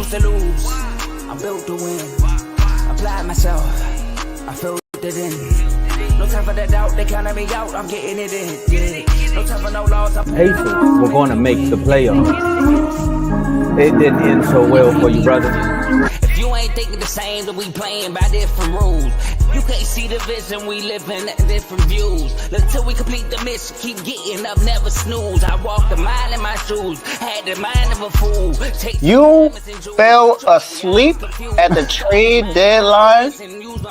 refuse to lose. I'm built to win. Apply myself. I filled it in. No time for the doubt. They counted me out. I'm getting it in. Yeah. No time for no loss. Pacers were going to make the playoffs. It didn't end so well for you, brother. If you ain't thinking the same, then we playing by different rules. You can't see the vision, we live in different views. Until we complete the mission, keep getting up, never snooze. I walk the mile in my shoes, had the mind of a fool. You fell asleep at the trade deadline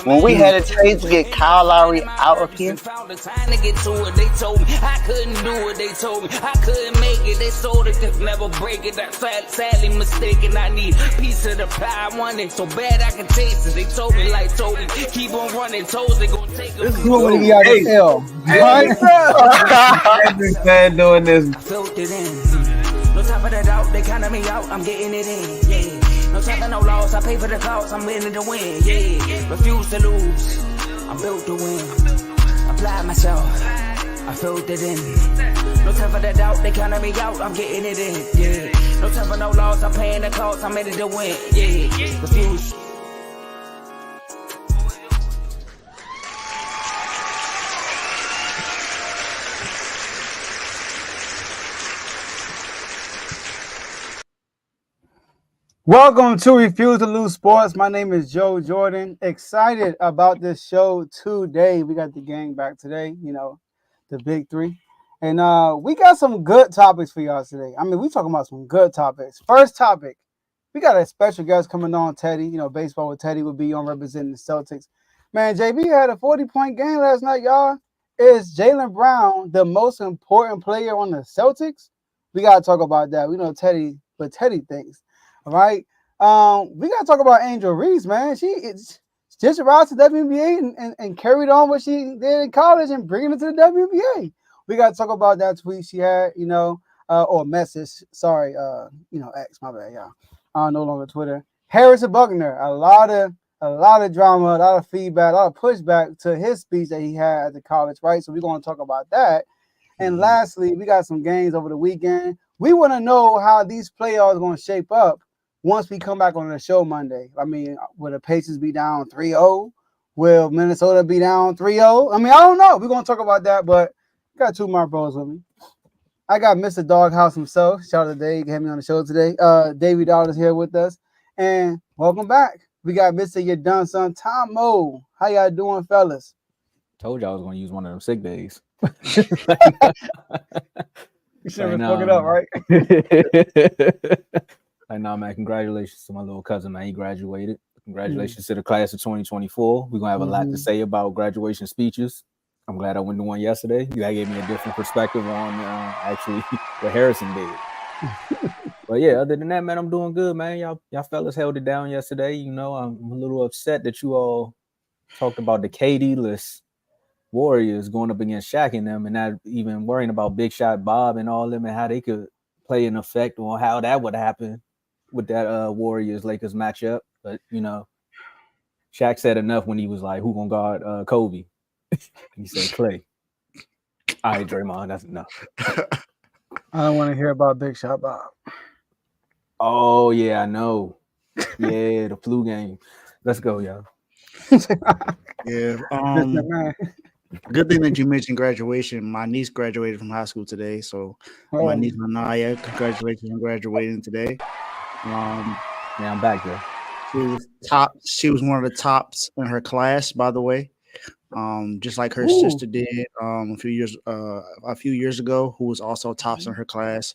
when we had a trade to get Kyle Lowry out of here. Found the time to get to it. They told me I couldn't do it. They told me I couldn't make it. They sold it, could never break it. That's sadly mistaken. I need a piece of the pie. I want it so bad I can taste it. They told me like told me keep on running toes. They gonna take it. This is what we got to tell. I've been doing this. I filled it in. No time for the doubt. They counted me out. I'm getting it in. Yeah. No time for no loss. I pay for the cost. I'm winning to win. Yeah. Refuse to lose. I'm built to win. Apply myself. I filled it in. No time for the doubt. They counted me out. I'm getting it in. Yeah. No time for no loss. I'm paying the cost. I'm in it to win. Yeah. Refuse. Welcome to Refuse to Lose Sports. My name is Joe Jordan. Excited about this show today. We got the gang back today, the big three. And we got some good topics for y'all today. I mean, we talking about some good topics. First topic, we got a special guest coming on, Teddy. Baseball with Teddy will be on representing the Celtics. Man, JB had a 40-point game last night, y'all. Is Jaylen Brown the most important player on the Celtics? We got to talk about that. We know Teddy, what Teddy thinks. All right. We got to talk about Angel Reese, man. She just arrived to the WNBA and carried on what she did in college and bringing it to the WNBA. We got to talk about that tweet she had, or message. Sorry, X, my bad, y'all. No longer Twitter. Harrison Buckner, a lot of drama, a lot of feedback, a lot of pushback to his speech that he had at the college, right? So we're going to talk about that. And lastly, we got some games over the weekend. We want to know how these playoffs are going to shape up once we come back on the show Monday. I mean, will the Pacers be down 3-0? Will Minnesota be down 3-0? I mean, I don't know. We're going to talk about that, but I got two of my bros with me. I got Mr. Doghouse himself. Shout out to Dave. He had me on the show today. Davey Doll is here with us. And welcome back. We got Mr. Your Done Son, Tomo. How y'all doing, fellas? Told you I was going to use one of them sick days. You should have fucked it up, right? Like, nah, man, congratulations to my little cousin, man. He graduated. Congratulations to the class of 2024. We're going to have a lot to say about graduation speeches. I'm glad I went to one yesterday. That gave me a different perspective on actually what Harrison did. But yeah, other than that, man, I'm doing good, man. Y'all fellas held it down yesterday. I'm a little upset that you all talked about the KD-less Warriors going up against Shaq and them and not even worrying about Big Shot Bob and all them and how they could play an effect on how that would happen with that Warriors-Lakers matchup. But, Shaq said enough when he was like, who gonna guard Kobe? He said Clay. All right, Draymond, that's enough. I don't want to hear about Big Shot Bob. Oh, yeah, I know. Yeah, the flu game. Let's go, y'all. Yeah. Good thing that you mentioned graduation. My niece graduated from high school today, so my niece Manaya, congratulations on graduating today. Yeah, I'm back there. She was one of the tops in her class, by the way. Just like her sister did a few years ago, who was also tops in her class.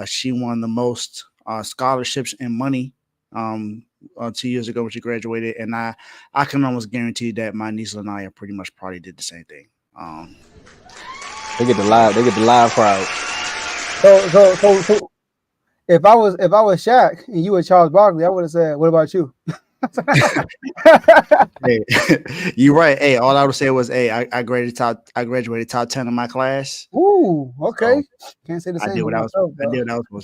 She won the most scholarships and money 2 years ago when she graduated, and I can almost guarantee that my niece Lanaya pretty much probably did the same thing. They get the live crowd. So if I was Shaq and you were Charles Barkley, I would have said, "What about you?" Hey, you're right. Hey, all I would say was, "Hey, I graduated top 10 in my class." Ooh, okay. So, can't say the same. I did what I was supposed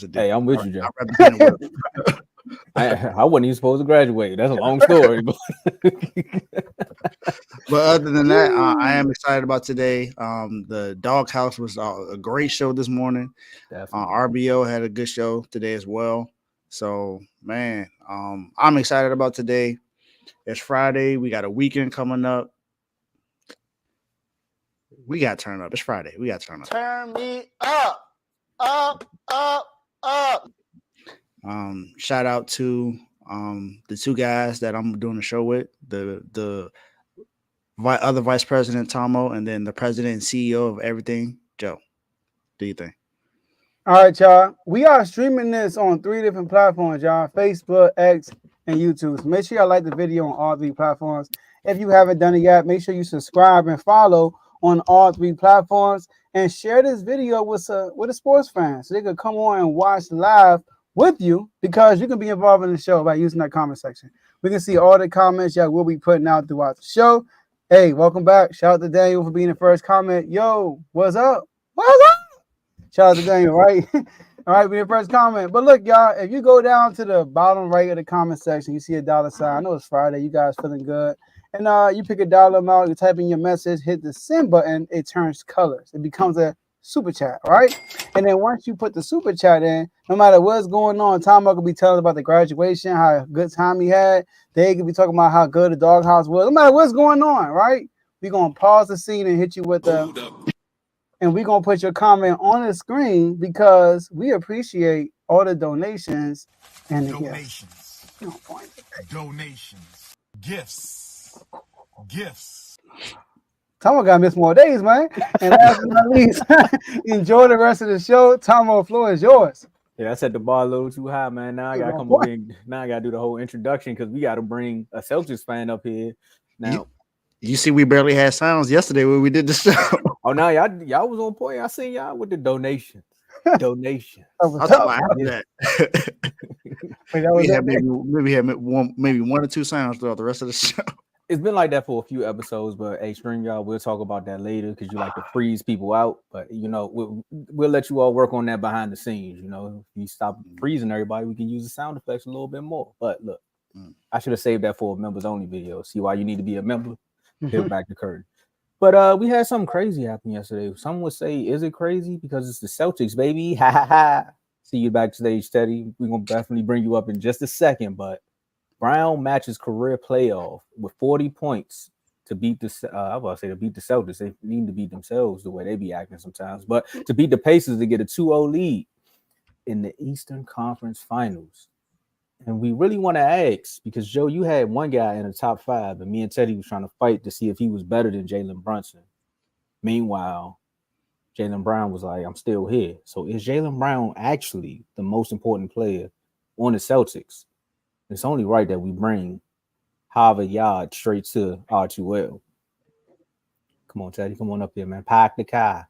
to do. Hey, I'm with you, Joe. I wasn't even supposed to graduate. That's a long story. But other than that, I am excited about today. The Doghouse was a great show this morning. RBO had a good show today as well. So, man, I'm excited about today. It's Friday. We got a weekend coming up. We got to turn up. It's Friday. We got to turn up. Turn me up, up, up, up. Shout out to the two guys that I'm doing the show with, the other vice president Tomo, and then the president and CEO of everything, Joe. Do you think? All right, y'all. We are streaming this on 3 different platforms, y'all: Facebook, X, and YouTube. So make sure y'all like the video on all 3 platforms. If you haven't done it yet, make sure you subscribe and follow on all 3 platforms, and share this video with a sports fan so they could come on and watch live with you, because you can be involved in the show by using that comment section. We can see all the comments y'all will be putting out throughout the show. Hey, welcome back. Shout out to Daniel for being the first comment. Yo, what's up? What's up? Shout out to Daniel, right? All right, be the first comment. But look, y'all, if you go down to the bottom right of the comment section, you see a $sign. I know it's Friday. You guys feeling good. And you pick a dollar amount, you type in your message, hit the send button, it turns colors. It becomes a super chat, right? And then once you put the super chat in, no matter what's going on, Tomo could be telling about the graduation, how good time he had. They could be talking about how good the doghouse was. No matter what's going on, right? We're going to pause the scene and hit you with and we're going to put your comment on the screen, because we appreciate all the donations and donations. Gifts. Tomo got to miss more days, man. And last but not least, enjoy the rest of the show. Tomo, floor is yours. Yeah, I set the bar a little too high, man. Now I got to come over here. Now I got to do the whole introduction, because we got to bring a Celtics fan up here. Now, you see, we barely had sounds yesterday when we did the show. Oh, no, y'all was on point. I seen y'all with the donations. I'll talk about that. We had maybe one or two sounds throughout the rest of the show. It's been like that for a few episodes, but hey, stream y'all, we'll talk about that later, because you like to freeze people out. But we'll let you all work on that behind the scenes. If you stop freezing everybody, we can use the sound effects a little bit more. But look, I should have saved that for a members only video. See why you need to be a member? Peel back the curtain. But we had something crazy happen yesterday. Some would say, is it crazy? Because it's the Celtics, baby. Ha ha ha. See you backstage, Teddy. We're going to definitely bring you up in just a second. But Brown matches career playoff with 40 points to beat the Celtics. They need to beat themselves the way they be acting sometimes. But to beat the Pacers to get a 2-0 lead in the Eastern Conference Finals. And we really want to ask, because Joe, you had one guy in the top 5, and me and Teddy was trying to fight to see if he was better than Jalen Brunson. Meanwhile, Jaylen Brown was like, I'm still here. So is Jaylen Brown actually the most important player on the Celtics? It's only right that we bring Harvard Yard straight to R2L. Come on, Teddy. Come on up here, man. Pack the car.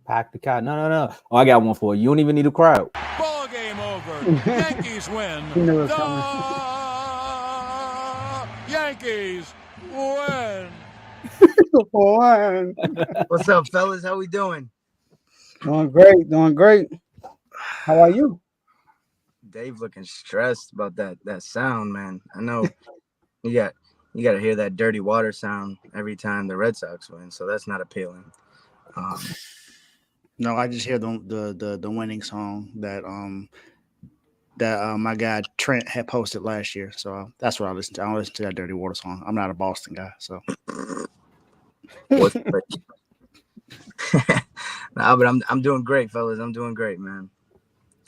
No. Oh, I got one for you. You don't even need a crowd. Ball game over. Yankees win. Yankees win. What's up, fellas? How we doing? Doing great. How are you? Dave looking stressed about that sound, man. I know you got to hear that dirty water sound every time the Red Sox win, so that's not appealing. No, I just hear the winning song that my guy Trent had posted last year. So that's what I listen to. I don't listen to that dirty water song. I'm not a Boston guy, so. Nah, but I'm doing great, fellas. I'm doing great, man.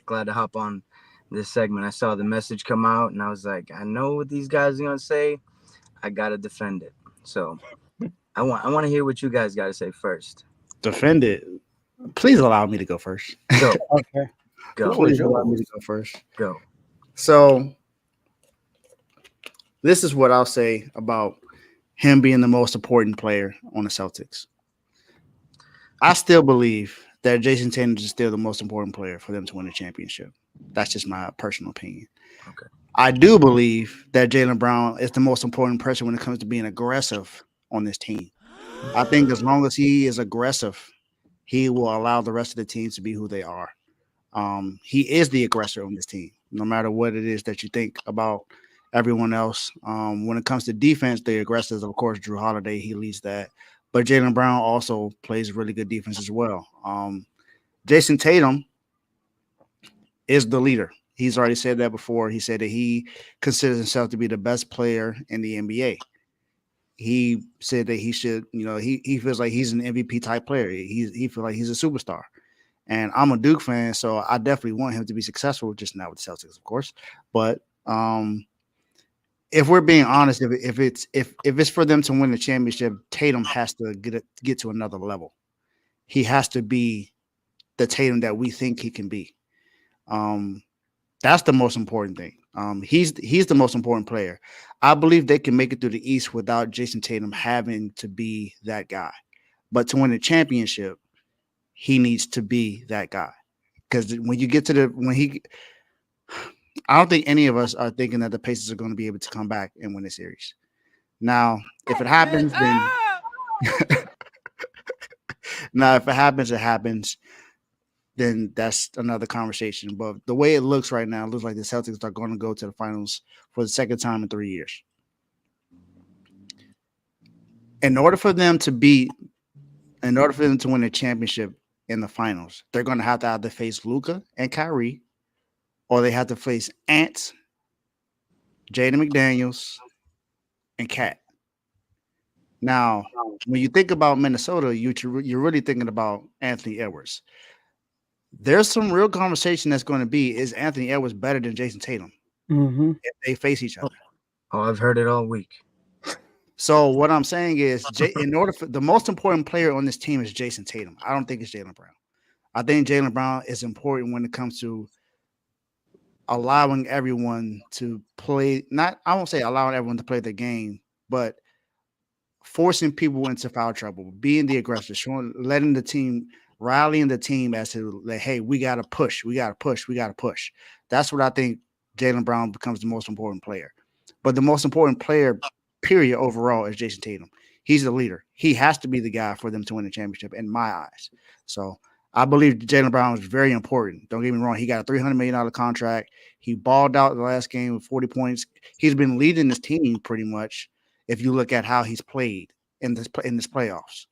Glad to hop on this segment. I saw the message come out, and I was like, I know what these guys are gonna say. I gotta defend it. So I want to hear what you guys got to say first. Defend it. Please allow me to go first. Go. Okay. Go. Please allow me to go first. Go. So this is what I'll say about him being the most important player on the Celtics. I still believe that Jason Tatum is still the most important player for them to win a championship. That's just my personal opinion. Okay. I do believe that Jaylen Brown is the most important person when it comes to being aggressive on this team. I think as long as he is aggressive, he will allow the rest of the teams to be who they are. He is the aggressor on this team, no matter what it is that you think about everyone else. When it comes to defense, the aggressors, of course, Drew Holiday, he leads that. But Jaylen Brown also plays really good defense as well. Jason Tatum is the leader. He's already said that before. He said that he considers himself to be the best player in the NBA. He said that he should, he feels like he's an MVP type player. He feels like he's a superstar. And I'm a Duke fan, so I definitely want him to be successful, just not with the Celtics, of course. But if we're being honest, if it's for them to win the championship, Tatum has to get to another level. He has to be the Tatum that we think he can be. That's the most important thing. He's the most important player. I believe they can make it through the East without Jason Tatum having to be that guy. But to win the championship, he needs to be that guy. Because when you get to I don't think any of us are thinking that the Pacers are going to be able to come back and win the series. Now, if it happens, then it happens. Then that's another conversation. But the way it looks right now, it looks like the Celtics are going to go to the finals for the second time in 3 years. In order for them to win a championship in the finals, they're going to have to either face Luka and Kyrie, or they have to face Ant, Jaden McDaniels, and Cat. Now, when you think about Minnesota, you're really thinking about Anthony Edwards. There's some real conversation that's going to be, is Anthony Edwards better than Jason Tatum if they face each other? Oh, I've heard it all week. So what I'm saying is, in order for the most important player on this team is Jason Tatum. I don't think it's Jaylen Brown. I think Jaylen Brown is important when it comes to allowing everyone to play. I won't say allowing everyone to play the game, but forcing people into foul trouble, being the aggressor, letting the team, rallying the team as to like, hey, we got to push. That's what I think Jaylen Brown becomes the most important player. But the most important player, period, overall, is Jason Tatum. He's the leader. He has to be the guy for them to win the championship in my eyes. So I believe Jaylen Brown is very important. Don't get me wrong. He got a $300 million contract. He balled out the last game with 40 points. He's been leading this team pretty much if you look at how he's played in this playoffs.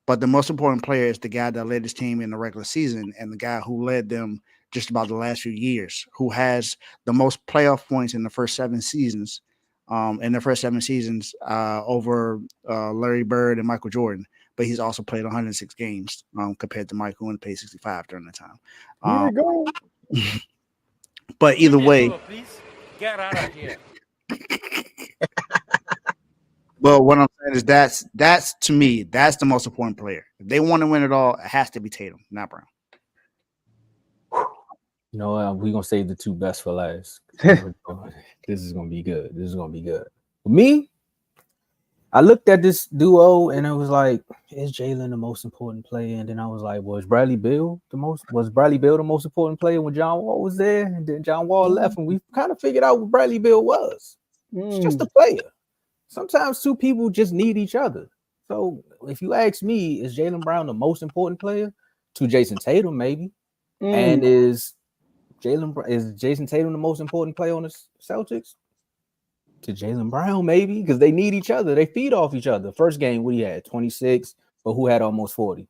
But the most important player is the guy that led his team in the regular season and the guy who led them just about the last few years, who has the most playoff points in the first 7 seasons, over Larry Bird and Michael Jordan. But he's also played 106 games compared to Mike, who only played 65 during the time. Here we go. But either way, Please get out of here. well, what I'm saying is that's to me, that's the most important player. If they want to win it all, it has to be Tatum, not Brown. You know, we're going to save the 2 best for last. This is going to be good. For me, I looked at this duo and I was like, is Jaylen the most important player? And then I was like, was Bradley Beal the most important player when John Wall was there? And then John Wall left, and we kind of figured out what Bradley Beal was. It's just a player. Sometimes 2 people just need each other. So if you ask me, is Jaylen Brown the most important player? To Jason Tatum, maybe. And is Jason Tatum the most important player on the Celtics? To Jaylen Brown, maybe, because they need each other. They feed off each other. First game, we had 26, but who had almost 40?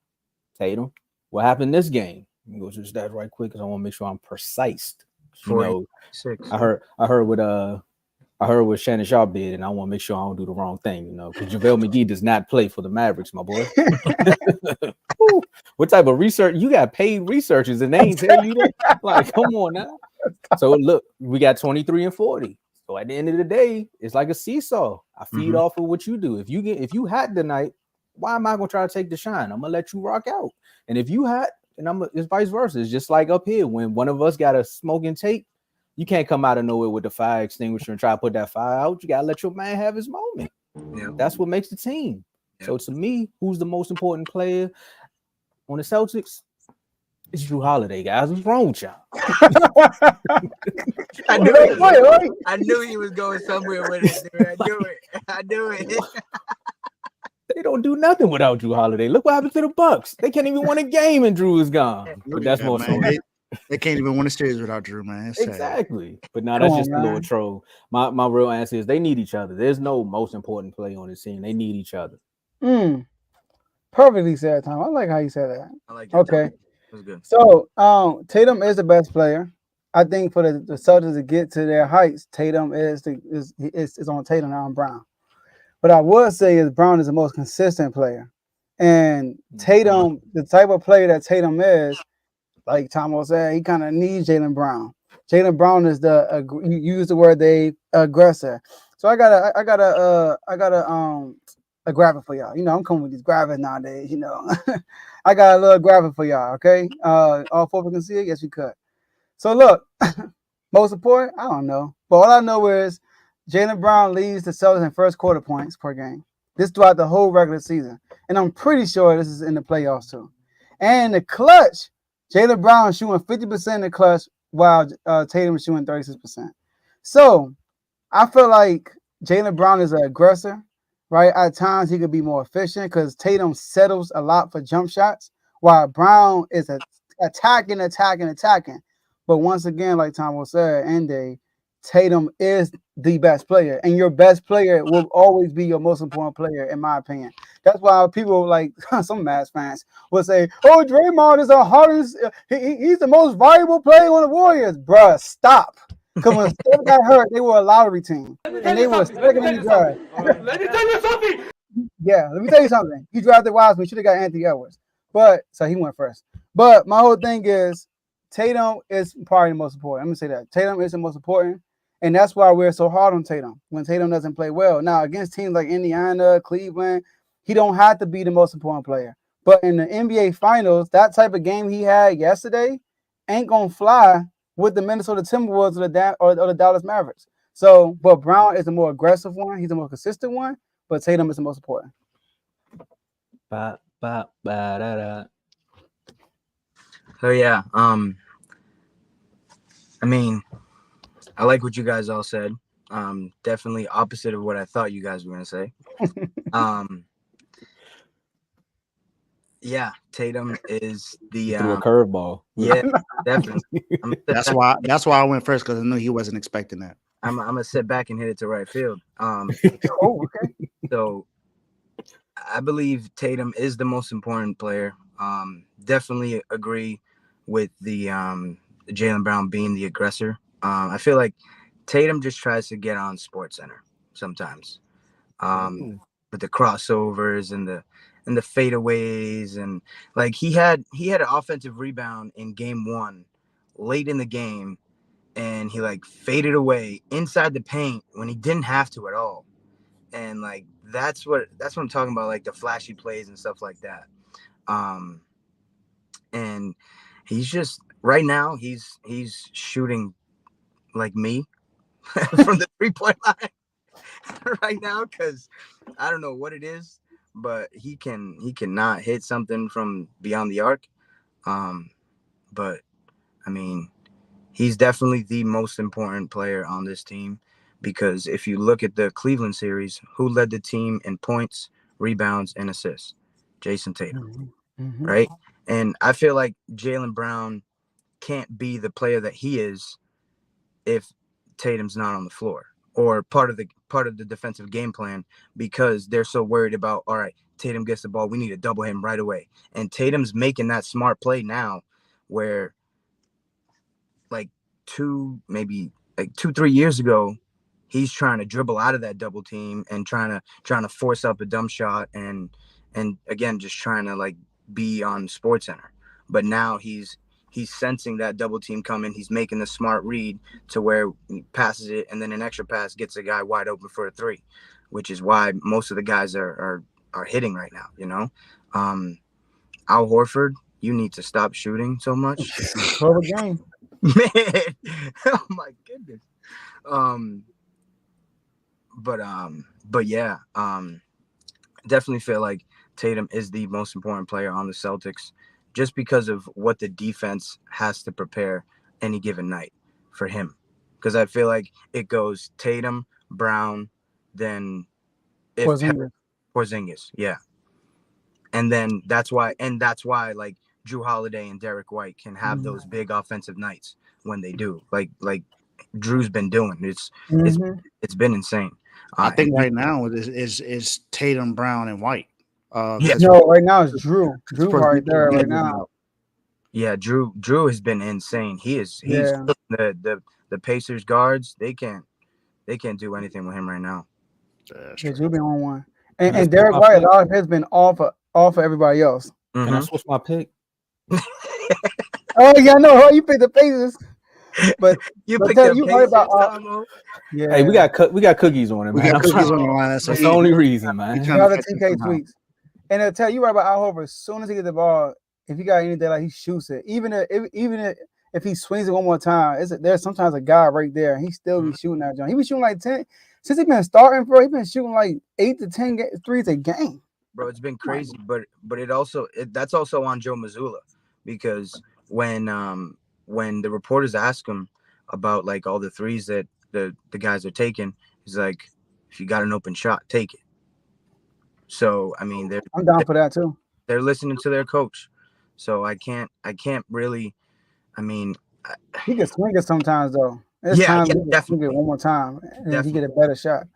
Tatum. What happened this game? Let me go to the stats right quick because I want to make sure I'm precise. You know, I heard what Shannon Sharp did, and I want to make sure I don't do the wrong thing, you know, because JaVale McGee does not play for the Mavericks, my boy. What type of research? You got paid researchers, and they ain't tell you that? Like, come on now. So, look, we got 23 and 40. So, at the end of the day, it's like a seesaw. I feed off of what you do. If you hot tonight, why am I going to try to take the shine? I'm going to let you rock out. And if you hot, and it's vice versa. It's just like up here. When one of us got a smoking tape, you can't come out of nowhere with the fire extinguisher and try to put that fire out. You got to let your man have his moment. Yeah. That's what makes the team. Yeah. So to me, who's the most important player on the Celtics? It's Drew Holiday, guys. What's wrong with y'all? I knew he was going somewhere with it, dude. I knew it. They don't do nothing without Drew Holiday. Look what happened to the Bucks. They can't even win a game and Drew is gone. But that's more so. They can't even win a series without Drew, man. Exactly. But now that's just a little troll. My real answer is they need each other. There's no most important player on this team. They need each other. Perfectly said, Tom. I like how you said that. I like that. Okay. That was good. So Tatum is the best player. I think for the Celtics to get to their heights, Tatum is on Tatum, not on Brown. But I would say is Brown is the most consistent player. And Tatum, the type of player that Tatum is, like Tomo said, he kind of needs Jaylen Brown. Jaylen Brown is you use the word aggressor. So I got a graphic for y'all. You know, I'm coming with these graphics nowadays, you know. I got a little graphic for y'all, okay? All four of us can see it? Yes, we could. So look, most important, I don't know. But all I know is Jaylen Brown leads the Celtics in first quarter points per game. This throughout the whole regular season. And I'm pretty sure this is in the playoffs too. And the clutch, Jaylen Brown shooting 50% in the clutch while Tatum is shooting 36%. So I feel like Jaylen Brown is an aggressor, right? At times he could be more efficient because Tatum settles a lot for jump shots while Brown is attacking. But once again, like Tomo said, Ende, Tatum is the best player, and your best player will always be your most important player, in my opinion. That's why people like some Mavs fans will say, "Oh, Draymond is the hardest. He's the most valuable player on the Warriors." Bruh, stop. Because when Steph got hurt, they were a lottery team, and they were second in the draft. Let me tell you something. Yeah, let me tell you something. You drafted Wiseman, should have got Anthony Edwards, but so he went first. But my whole thing is Tatum is probably the most important. I'm gonna say that Tatum is the most important. And that's why we're so hard on Tatum when Tatum doesn't play well. Now, against teams like Indiana, Cleveland, he don't have to be the most important player. But in the NBA Finals, that type of game he had yesterday ain't going to fly with the Minnesota Timberwolves or the Dallas Mavericks. So, but Brown is the more aggressive one. He's the more consistent one. But Tatum is the most important. So, yeah. I mean, I like what you guys all said. Definitely opposite of what I thought you guys were gonna say. Yeah, Tatum is the threw a curveball. Yeah, definitely. That's why I went first, because I knew he wasn't expecting that. I'm gonna sit back and hit it to right field. Okay. So I believe Tatum is the most important player. Definitely agree with the Jaylen Brown being the aggressor. I feel like Tatum just tries to get on SportsCenter sometimes, with the crossovers and the fadeaways, and like he had an offensive rebound in game 1, late in the game, and he like faded away inside the paint when he didn't have to at all, and like that's what I'm talking about, like the flashy plays and stuff like that. And he's just right now he's shooting like me from the 3-point line right now, because I don't know what it is, but he cannot hit something from beyond the arc. But I mean, he's definitely the most important player on this team, because if you look at the Cleveland series, who led the team in points, rebounds, and assists? Jason Tatum, right? And I feel like Jaylen Brown can't be the player that he is if Tatum's not on the floor, or part of the defensive game plan, because they're so worried about, all right, Tatum gets the ball, we need to double him right away. And Tatum's making that smart play now, where like 2-3 years ago, he's trying to dribble out of that double team and trying to force up a dumb shot, and again just trying to like be on SportsCenter. But now he's sensing that double team coming. He's making the smart read to where he passes it, and then an extra pass gets a guy wide open for a 3, which is why most of the guys are hitting right now, you know. Al Horford, you need to stop shooting so much. Close the game. Man, oh my goodness. But yeah, definitely feel like Tatum is the most important player on the Celtics, just because of what the defense has to prepare any given night for him. Because I feel like it goes Tatum, Brown, then Porzingis, yeah. And then that's why like Drew Holiday and Derek White can have those big offensive nights when they do. Like Drew's been doing. It's been insane. I think right now is Tatum, Brown, and White. No, right now it's Drew. Drew right there right now. Yeah, Drew has been insane. He's Yeah. the Pacers guards. They can't do anything with him right now. Yeah, Drew been on one. Can I And switch Derek my White, pick? all of his been off of everybody else. Can I switch my pick? Oh yeah, I know. You picked the Pacers, but You but picked tell the you right about Pacers, Tomo? yeah. Hey, we got cookies on it, We man. got cookies on the line. That's That's the only reason, man. trying Shout to out to catch TK him somehow. tweets. And I'll tell you right about Al Horford. As soon as he gets the ball, if he got anything like he shoots it, even if he swings it one more time, there's sometimes a guy right there. He still be shooting that joint. He been shooting like 10 since he been starting, bro. He been shooting like 8 to 10 threes a game. Bro, it's been crazy, but that's also on Joe Mazzulla, because when the reporters ask him about like all the threes that the guys are taking, he's like, if you got an open shot, take it. So I mean, I'm down for that too. they're listening to their coach. So I can't really. I mean, He can swing it sometimes though. There's Yeah, times yeah, he can swing definitely. it one more time and he Definitely. get a better shot.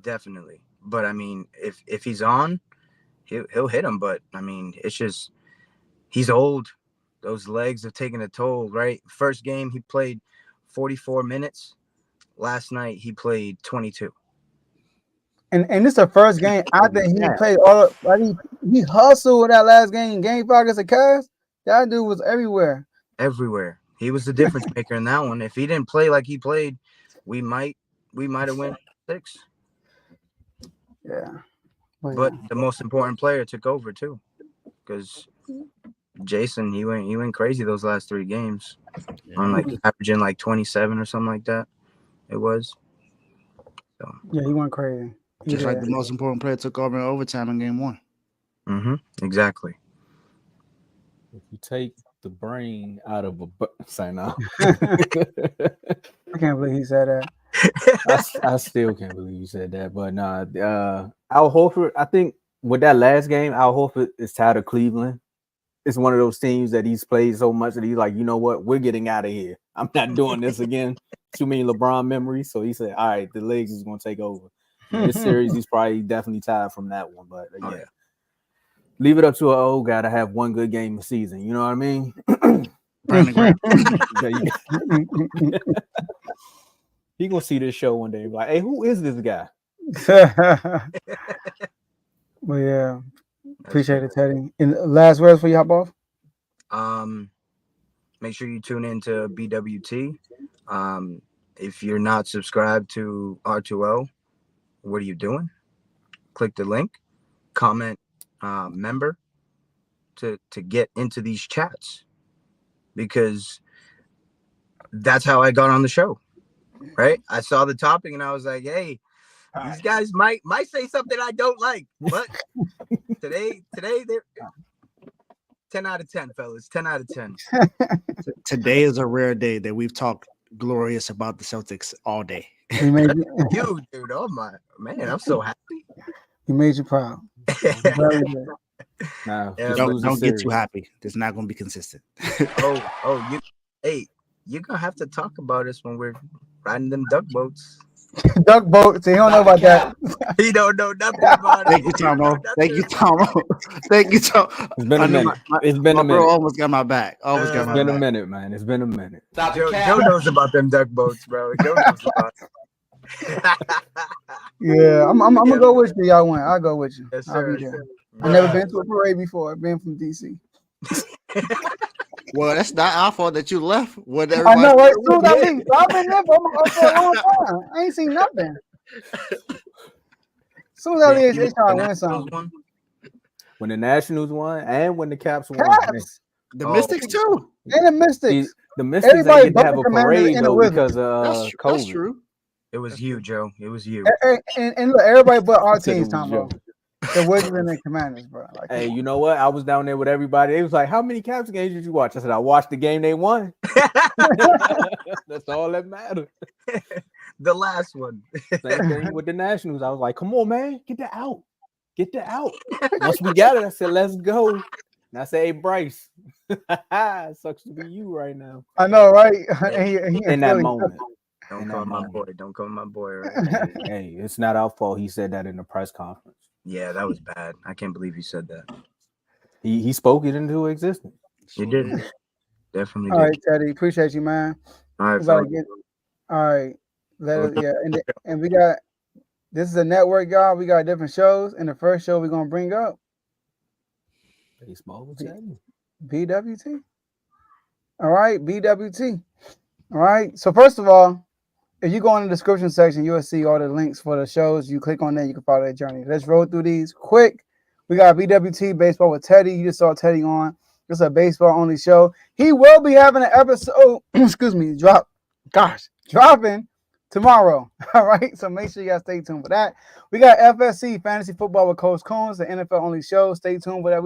definitely. But I mean, if he's on, he'll hit him. But I mean, it's just he's old. Those legs have taken a toll, right? First game he played 44 minutes. Last night he played 22. And this is the first game I think he played all. Like he hustled that last game 5 against the Cavs. That dude was everywhere. Everywhere. He was the difference maker in that one. If he didn't play like he played, we might have won 6. Yeah. But the most important player took over too, because Jason he went crazy those last 3 games, on like averaging like 27 or something like that. It was. So. Yeah, he went crazy. Just like the most important player took over in overtime in game 1. Exactly. If you take the brain out of say no. I can't believe he said that. I still can't believe you said that. But nah, Al Horford, I think with that last game, Al Horford is tired of Cleveland. It's one of those teams that he's played so much that he's like, you know what, we're getting out of here. I'm not doing this again. Too many LeBron memories. So he said, all right, the legs is going to take over. In this series, he's probably definitely tired from that one. But yeah. Leave it up to an old guy to have one good game a season. You know what I mean? He gonna see this show one day. Like, hey, who is this guy? Well, yeah, appreciate it, Teddy. And last words for you, hop off. Make sure you tune in to BWT. If you're not subscribed to R2L, what are you doing? Click the link, comment, member to get into these chats, because that's how I got on the show. Right? I saw the topic and I was like, hey, these guys might say something I don't like, but today they're 10 out of 10, fellas. 10 out of 10. Today is a rare day that we've talked glorious about the Celtics all day. He made You, dude. Oh my man, I'm so happy. He made you proud. Very good. Nah, Yeah, don't get too happy. It's not going to be consistent. You're gonna have to talk about us when we're riding them duck boats. Duck boats. He don't know about that. He don't know nothing about it. Thank you, Tomo. Thank you, Tomo. Thank you, Tomo. It's been a minute. It's been a minute. Bro almost got my back. It's been a minute, man. It's been a minute. Joe knows about them duck boats, bro. Joe knows about it. Yeah, I'm gonna go with you. Y'all win. I'll go with you. Yes, I'll sir. be there. I've never been to a parade before. I've been from DC. Well, that's not our fault that you left. I know, right? Soon as I leave. I've been there for a long time. I ain't seen nothing. Soon as I leave, they try to win something. When the Nationals won and when the Caps won. Caps. The Mystics too. And the Mystics. The Mystics ain't get to have a parade though because of COVID. That's true. It was you, Joe. It was you. And look, everybody but our teams, Tomo. The Wizards and the Commanders, bro. Like, hey, you know what? I was down there with everybody. They was like, how many Caps games did you watch? I said, I watched the game they won. That's all that mattered. The last one. Same thing with the Nationals. I was like, come on, man. Get that out. Get that out. Once we got it, I said, let's go. And I said, hey, Bryce. It sucks to be you right now. I know, right? In that moment. Don't call my boy. Don't call my boy. Right? Hey, it's not our fault. He said that in the press conference. Yeah, that was bad. I can't believe you said that. He spoke it into existence. You did. Definitely All did. right, Teddy. Appreciate you, man. All right, We gotta fellas. get. All right. And we got. This is a network, y'all. We got different shows, and the first show we're gonna bring up Baseball, B- Teddy. BWT. All right, BWT. All right. So first of all, if you go in the description section, you'll see all the links for the shows. You click on there, you can follow that journey. Let's roll through these quick. We got BWT Baseball with Teddy. You just saw Teddy on. This is a baseball only show. He will be having an episode, excuse me, dropping tomorrow. All right. So make sure you guys stay tuned for that. We got FSC Fantasy Football with Coach Coombs, the NFL only show. Stay tuned for that.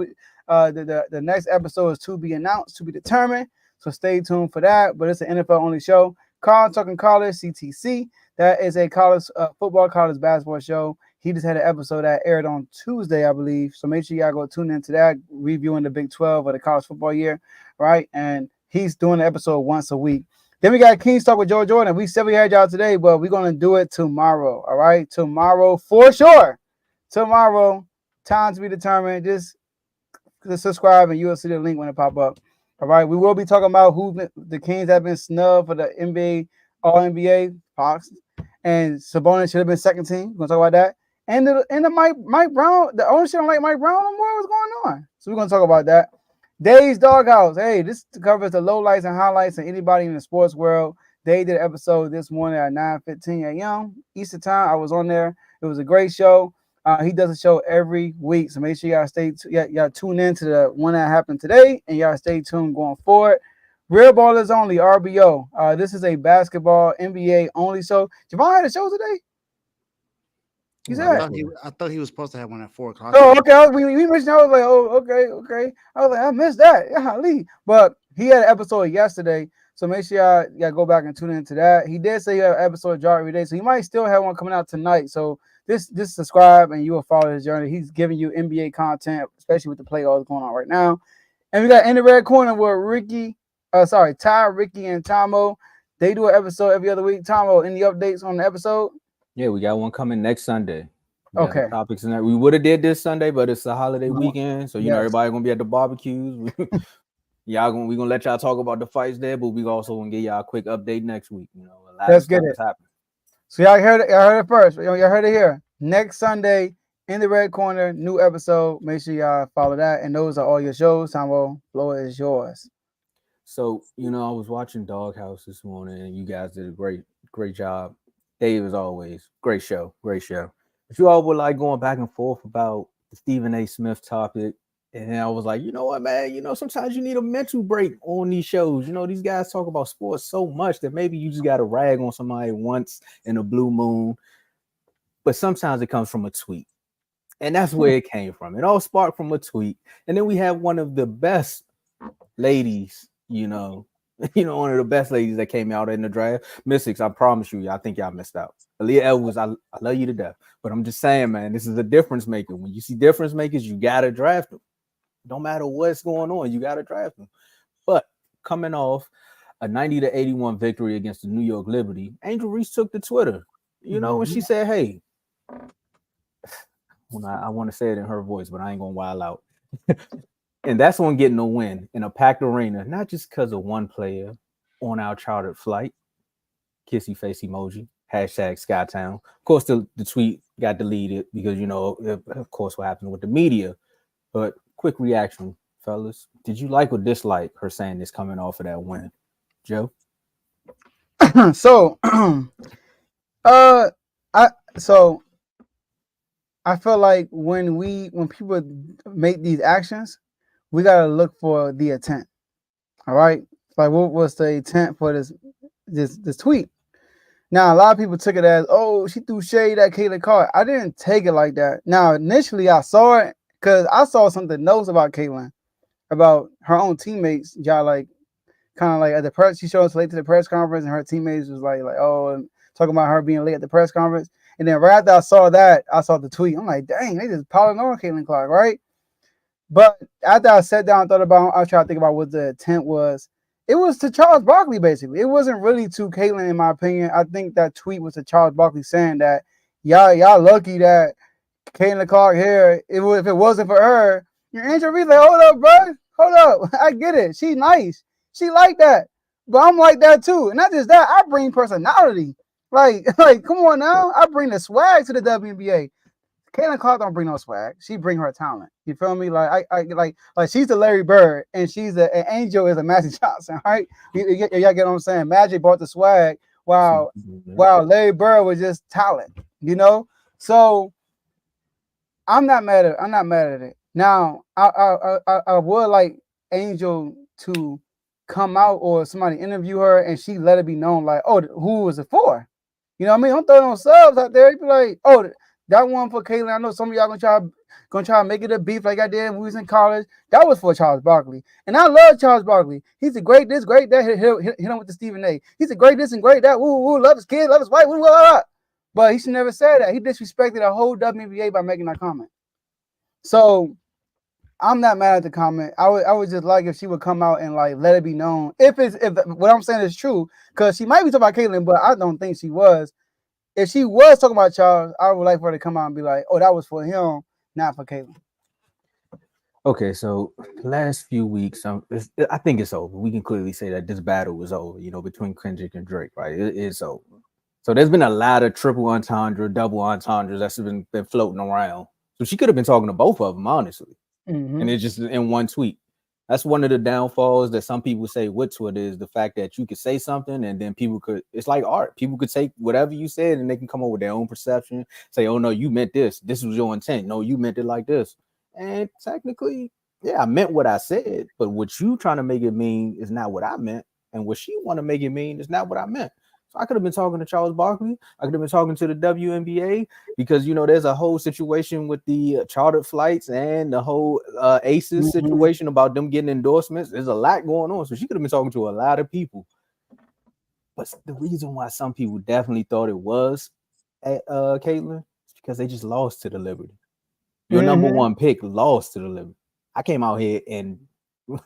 The next episode is to be announced, to be determined. So stay tuned for that. But it's an NFL only show. Carl Talking College, CTC. That is a college football, college basketball show. He just had an episode that aired on Tuesday, I believe. So make sure y'all go tune into that, reviewing the Big 12 of the college football year, right? And he's doing the episode once a week. Then we got King's Talk with Joe Jordan. We said we had y'all today, but we're going to do it tomorrow, all right? Tomorrow for sure. Tomorrow, time to be determined. Just subscribe and you'll see the link when it pop up. All right, we will be talking about who the Kings have been snubbed for the NBA, All NBA, Fox, and Sabonis should have been second team. We're gonna talk about that. And the Mike Brown, the ownership don't like Mike Brown no more. What's going on? So we're gonna talk about that. Dave's Doghouse. Hey, this covers the lowlights and highlights of anybody in the sports world. Dave did an episode this morning at 9:15 a.m. Eastern time. I was on there. It was a great show. He does a show every week, so make sure y'all y'all tune in to the one that happened today, and y'all stay tuned going forward. Real Ballers Only, RBO. This is a basketball NBA only show. Javon had a show today. You said? I thought he was supposed to have one at 4:00. Oh, okay. We mentioned. I was like, oh, okay. I was like, I missed that. Yeah, Lee. But he had an episode yesterday, so make sure y'all go back and tune into that. He did say he had an episode drop every day, so he might still have one coming out tonight. So just subscribe and you will follow his journey. He's giving you NBA content, especially with the playoffs going on right now. And we got In the Red Corner with Ty, Ricky, and Tomo. They do an episode every other week. Tomo, any updates on the episode? Yeah, we got one coming next Sunday. Okay. Topics in there. We would have did this Sunday, but it's a holiday weekend, so you know everybody gonna be at the barbecues. We're gonna let y'all talk about the fights there, but we also gonna give y'all a quick update next week. You know, let's get it. So y'all heard it first. Y'all heard it here. Next Sunday, In the Red Corner, new episode. Make sure y'all follow that. And those are all your shows. Tomo, floor is yours. So, I was watching Doghouse this morning, and you guys did a great job. Dave, as always, great show. But you all were like going back and forth about the Stephen A. Smith topic. And then I was like, you know what, man? Sometimes you need a mental break on these shows. These guys talk about sports so much that maybe you just got to rag on somebody once in a blue moon. But sometimes it comes from a tweet. And that's where it came from. It all sparked from a tweet. And then we have one of the best ladies, one of the best ladies that came out in the draft. Mystics, I promise you, I think y'all missed out. Aaliyah Edwards, I love you to death. But I'm just saying, man, this is a difference maker. When you see difference makers, you got to draft them. No matter what's going on, you got to draft them. But coming off a 90-81 victory against the New York Liberty, Angel Reese took to Twitter, and she said, hey, I want to say it in her voice, but I ain't going to wild out. And that's on getting a win in a packed arena, not just because of one player on our chartered flight. Kissy face emoji, #Skytown. Of course, the tweet got deleted because, of course, what happened with the media. But quick reaction, fellas. Did you like or dislike her saying this coming off of that win? Joe? So, I feel like when people make these actions, we gotta look for the intent. All right, like what was the intent for this tweet? Now a lot of people took it as, oh, she threw shade at Caitlin Clark. I didn't take it like that. Now initially I saw it because I saw something else about Caitlin, about her own teammates. Y'all like kind of like at the press, she showed us late to the press conference, and her teammates was like oh, and talking about her being late at the press conference. And then right after I saw that, I saw the tweet. I'm like, dang, they just piling on Caitlin Clark, right? But after I sat down and thought about it, I was trying to think about what the intent was. It was to Charles Barkley, basically. It wasn't really to Caitlin, in my opinion. I think that tweet was to Charles Barkley saying that y'all lucky that Caitlin Clark here. If it wasn't for her, your Angel Reese like, hold up, bro. Hold up. I get it. She's nice. She like that. But I'm like that too. And not just that, I bring personality. Like, come on now. I bring the swag to the WNBA. Caitlin Clark don't bring no swag. She bring her talent. You feel me? I like she's the Larry Bird and she's an Angel is a Magic Johnson, right? Y'all get what I'm saying? Magic brought the swag while Larry Bird was just talent, you know? So I'm not mad at it. Now I would like Angel to come out or somebody interview her and she let it be known like, oh, who was it for? You know what I mean? Don't throw no subs out there. You be like, oh, that one for Caitlin. I know some of y'all gonna try to make it a beef like I did when we was in college. That was for Charles Barkley. And I love Charles Barkley. He's a great this, great that. Hit him with the Stephen A. He's a great this and great that. Woo, woo, love his kid, love his wife. Woo, woo, woo. But he should never say that. He disrespected the whole WNBA by making that comment. So I'm not mad at the comment. I would just like if she would come out and like let it be known if what I'm saying is true, because she might be talking about Caitlin, but I don't think she was. If she was talking about Charles, I would like for her to come out and be like, "Oh, that was for him, not for Caitlin." Okay, so the last few weeks, I think it's over. We can clearly say that this battle is over. You know, between Kendrick and Drake, right? It's over. So there's been a lot of triple entendre, double entendres that's been floating around. So she could have been talking to both of them, honestly. Mm-hmm. And it's just in one tweet. That's one of the downfalls that some people say with Twitter is the fact that you could say something and then people could, it's like art. People could take whatever you said and they can come up with their own perception. Say, oh no, you meant this. This was your intent. No, you meant it like this. And technically, yeah, I meant what I said, but what you trying to make it mean is not what I meant. And what she want to make it mean is not what I meant. I could have been talking to Charles Barkley. I could have been talking to the WNBA because, you know, there's a whole situation with the chartered flights and the whole Aces situation about them getting endorsements. There's a lot going on. So she could have been talking to a lot of people. But the reason why some people definitely thought it was Caitlin is because they just lost to the Liberty. Your number one pick lost to the Liberty. I came out here and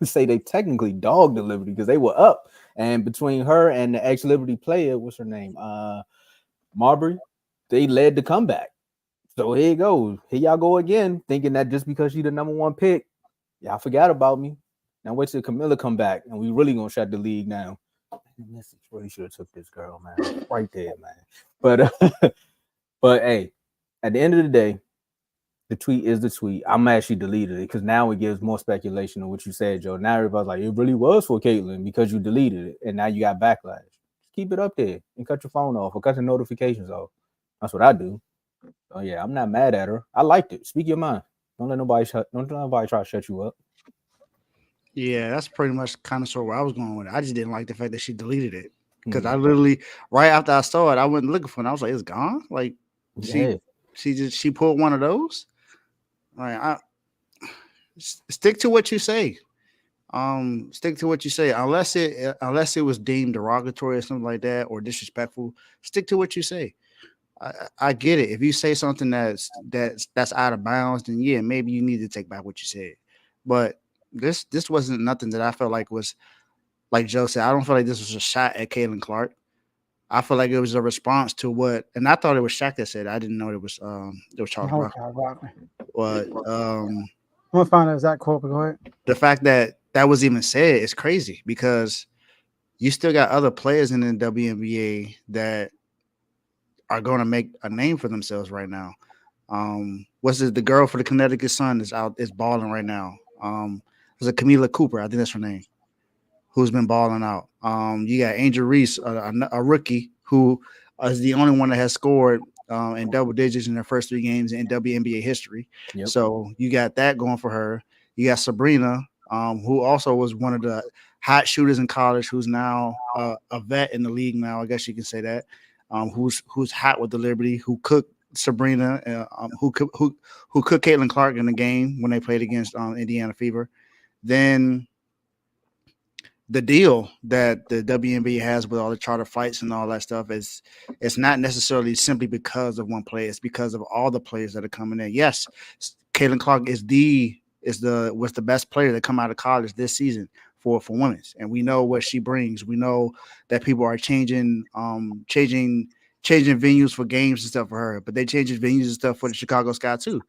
say they technically dogged the Liberty because they were up, and between her and the ex-Liberty player, what's her name, Marbury, they led the comeback. So here you go. Here y'all go again, thinking that just because she's the number one pick, y'all forgot about me. Now wait till Camilla come back, and we really gonna shut the league down. Really should have took this girl, man, right there, man. But hey, at the end of the day, the tweet is the tweet. I'm actually deleted it because now it gives more speculation on what you said, Joe. Now everybody's like, it really was for Caitlin because you deleted it, and now you got backlash. Just keep it up there and cut your phone off or cut the notifications off. That's what I do. So yeah, I'm not mad at her. I liked it. Speak your mind. Don't let nobody try to shut you up. Yeah, that's pretty much kind of sort of where I was going with it. I just didn't like the fact that she deleted it because I literally right after I saw it, I went looking for it. I was like, it's gone. Like she pulled one of those. Right, stick to what you say. Stick to what you say. Unless it was deemed derogatory or something like that or disrespectful, stick to what you say. I get it. If you say something that's out of bounds, then yeah, maybe you need to take back what you said. But this wasn't nothing that I felt like was, like Joe said, I don't feel like this was a shot at Caitlin Clark. I feel like it was a response to what, and I thought it was Shaq that said it. I didn't know it was Charles Barkley. But I'm gonna find out exact quote. Go ahead. The fact that was even said is crazy because you still got other players in the WNBA that are going to make a name for themselves right now. What's it? The girl for the Connecticut Sun is balling right now. Was it Camila Cooper? I think that's her name. Who's been balling out. You got Angel Reese, a rookie who is the only one that has scored in double digits in their first 3 games in WNBA history. Yep. So you got that going for her. You got Sabrina, who also was one of the hot shooters in college, who's now a vet in the league now. I guess you can say that. Who's hot with the Liberty, who cooked Sabrina, who cooked Caitlin Clark in the game when they played against Indiana Fever. Then the deal that the WNBA has with all the charter fights and all that stuff is it's not necessarily simply because of one player. It's because of all the players that are coming in. Yes, Caitlin Clark was the best player that come out of college this season for women's, and we know what she brings. We know that people are changing venues for games and stuff for her, but they changing venues and stuff for the Chicago Sky too.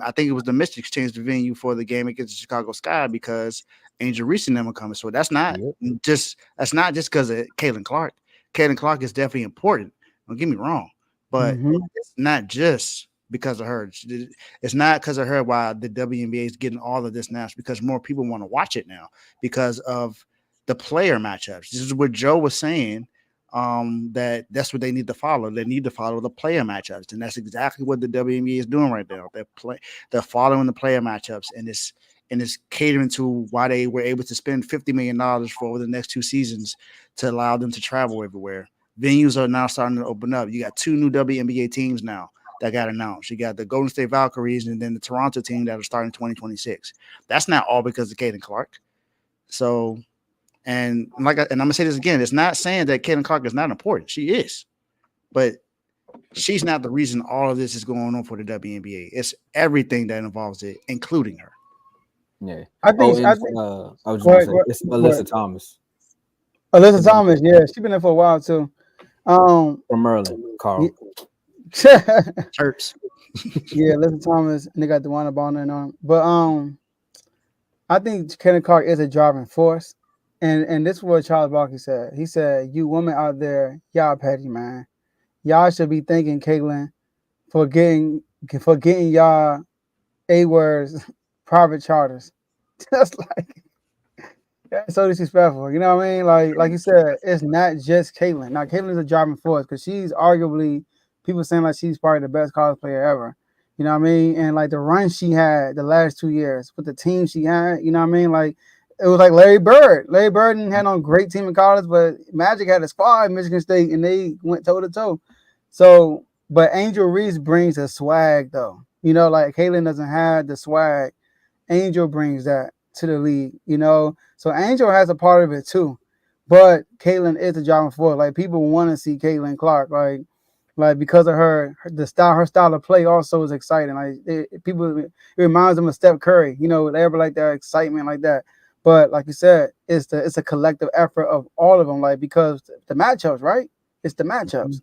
I think it was the Mystics changed the venue for the game against the Chicago Sky because Angel Reese and them are coming. So that's not just because of Caitlin Clark. Caitlin Clark is definitely important. Don't get me wrong, but it's not just because of her. It's not because of her why the WNBA is getting all of this now. It's because more people want to watch it now because of the player matchups. This is what Joe was saying. That's what they need to follow. They need to follow the player matchups, and that's exactly what the WNBA is doing right now. They're following the player matchups, and it's catering to why they were able to spend $50 million for over the next 2 seasons to allow them to travel everywhere. Venues are now starting to open up. You got 2 new WNBA teams now that got announced. You got the Golden State Valkyries and then the Toronto team that are starting 2026. That's not all because of Caitlin Clark. So. And I'm gonna say this again, it's not saying that Caitlin Clark is not important. She is, but she's not the reason all of this is going on for the WNBA. It's everything that involves it, including her. Yeah, I think I was just gonna say it's Alyssa Thomas. Alyssa Thomas, yeah, she's been there for a while too. From Maryland, Carl. Terps. Yeah, Alyssa Thomas, and they got the one about on arm. But I think Caitlin Clark is a driving force. And this is what Charles Barkley said. He said, "You women out there, y'all petty, man. Y'all should be thanking Caitlin for getting y'all A-words private charters." That's so disrespectful. You know what I mean? Like you said, it's not just Caitlin. Now Caitlin is a driving force because she's arguably people saying like she's probably the best college player ever. You know what I mean? And like the run she had the last 2 years with the team she had. You know what I mean? Like. It was like Larry Bird. Larry Bird didn't have no great team in college, but Magic had a squad at Michigan State, and they went toe-to-toe. So, but Angel Reese brings a swag, though. You know, like Caitlin doesn't have the swag. Angel brings that to the league, you know. So Angel has a part of it, too. But Caitlin is a driving force. Like, people want to see Caitlin Clark, like because of her style of play also is exciting. Like, it reminds them of Steph Curry, you know, they ever like that excitement like that. But like you said, it's a collective effort of all of them, like because the matchups, right? It's the matchups.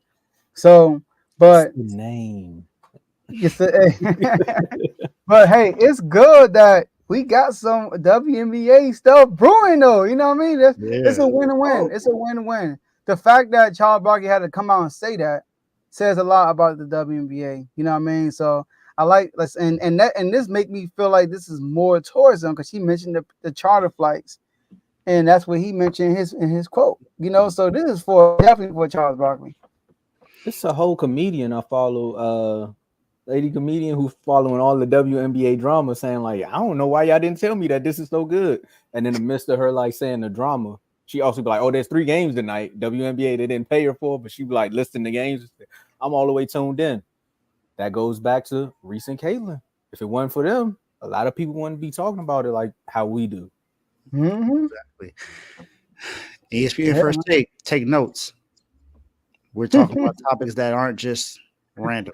So, but it's the name. But hey, it's good that we got some WNBA stuff brewing, though. You know what I mean? It's a win-win. It's a win-win. The fact that Charles Barkley had to come out and say that says a lot about the WNBA. You know what I mean? So. I like and this make me feel like this is more tourism because he mentioned the charter flights, and that's what he mentioned in his quote. You know, so this is definitely for Charles Barkley. It's a whole comedian I follow, lady comedian who's following all the WNBA drama, saying like, I don't know why y'all didn't tell me that this is so good. And in the midst of her like saying the drama, she also be like, oh, there's 3 games tonight. WNBA they didn't pay her for, but she be like listing the games. I'm all the way tuned in. That goes back to Reese and Caitlin. If it wasn't for them, a lot of people wouldn't be talking about it like how we do. Exactly. ESPN First Take notes. We're talking about topics that aren't just random.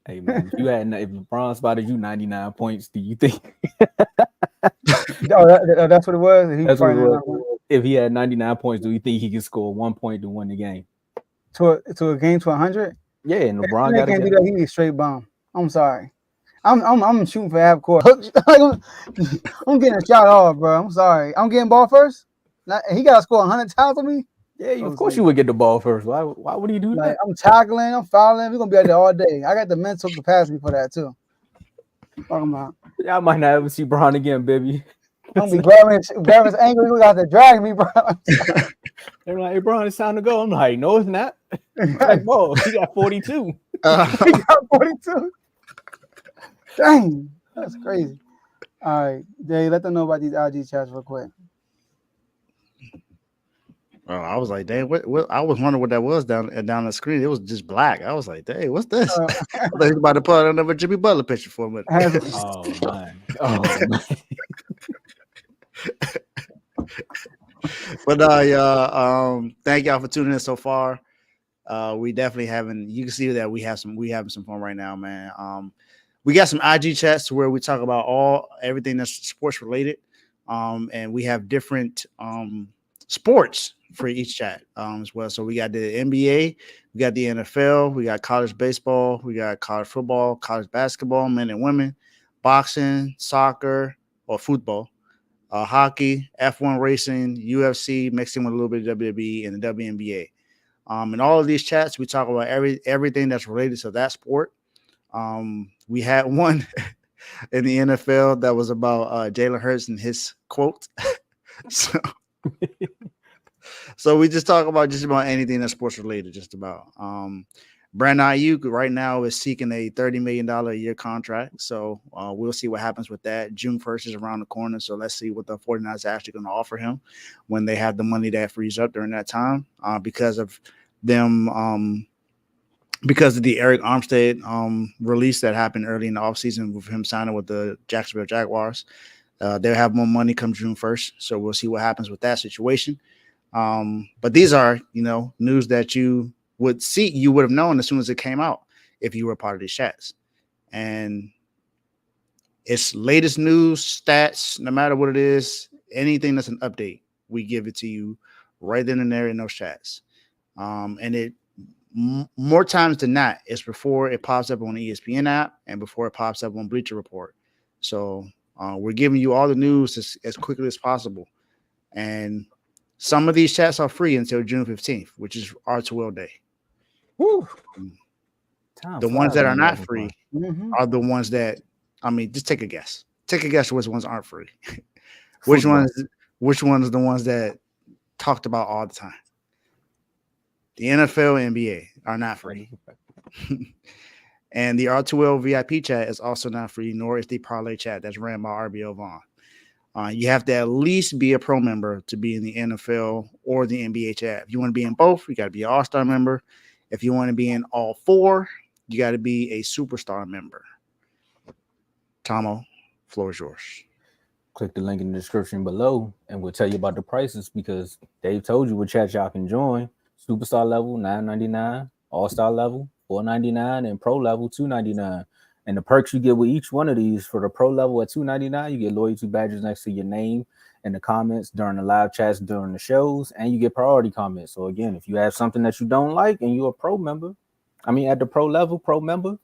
Hey man, if LeBron spotted you 99 points, do you think? That's what it was. That's what it was. If he had 99 points, do you think he could score 1 point to win the game? To a game to 100? Yeah, and LeBron got can't do that. He needs straight bomb. I'm sorry. I'm shooting for half court. I'm getting a shot off, bro. I'm sorry. I'm getting ball first. He got to score 100 times on me. Yeah, of course you would get the ball first. Why would he do that? I'm tackling. I'm fouling. We're gonna be out there all day. I got the mental capacity for that too. Talking about. Y'all might not ever see Bron again, baby. I'm gonna be grabbing his ankle. You got to drag me, bro. They're like, hey, Bron, it's time to go. I'm like, no, it's not. Like, whoa, he got 42. He got 42. Dang, that's crazy. All right, Dave, let them know about these IG chats real quick. Oh, I was like, dang, what? I was wondering what that was down the screen. It was just black. I was like, dang, what's this? I thought he was about to put another Jimmy Butler picture for me. Oh man. But thank y'all for tuning in so far. We definitely you can see that we having some fun right now, man. We got some IG chats where we talk about everything that's sports related. And we have different sports for each chat as well. So we got the NBA, we got the NFL, we got college baseball, we got college football, college basketball, men and women, boxing, soccer or football, hockey, F1 racing, UFC, mixing with a little bit of WWE and the WNBA. In all of these chats, we talk about everything that's related to that sport. We had one in the NFL that was about Jalen Hurts and his quote. So we just talk about just about anything that's sports related, just about. Brandon Ayuk right now is seeking a $30 million a year contract. So we'll see what happens with that. June 1st is around the corner. So let's see what the 49ers are actually going to offer him when they have the money that frees up during that time because of them. Because of the Eric Armstead release that happened early in the offseason with him signing with the Jacksonville Jaguars. They'll have more money come June 1st. So we'll see what happens with that situation. But these are, news that you would have known as soon as it came out if you were part of these chats. And it's latest news, stats, no matter what it is, anything that's an update, we give it to you right then and there in those chats. And it more times than not, it's before it pops up on the ESPN app and before it pops up on Bleacher Report. So we're giving you all the news as quickly as possible. And some of these chats are free until June 15th, which is R2L Day. Woo. The ones that are not free are the ones that, just take a guess. Take a guess which ones aren't free. Which ones are the ones that talked about all the time? The NFL and NBA are not free. And the R2L VIP chat is also not free, nor is the parlay chat that's ran by RBO Vaughn. You have to at least be a pro member to be in the NFL or the NBA chat. If you want to be in both, you got to be an all-star member. If you want to be in all four, you got to be a superstar member. Tomo, floor is yours. Click the link in the description below, and we'll tell you about the prices because Dave told you what chat y'all can join. Superstar level, $9.99. All-star level, $4.99. And pro level, $2.99. And the perks you get with each one of these, for the pro level at $2.99, you get loyalty badges next to your name in the comments during the live chats during the shows, and you get priority comments. So again, if you have something that you don't like and you're a pro member, at the pro level, pro member,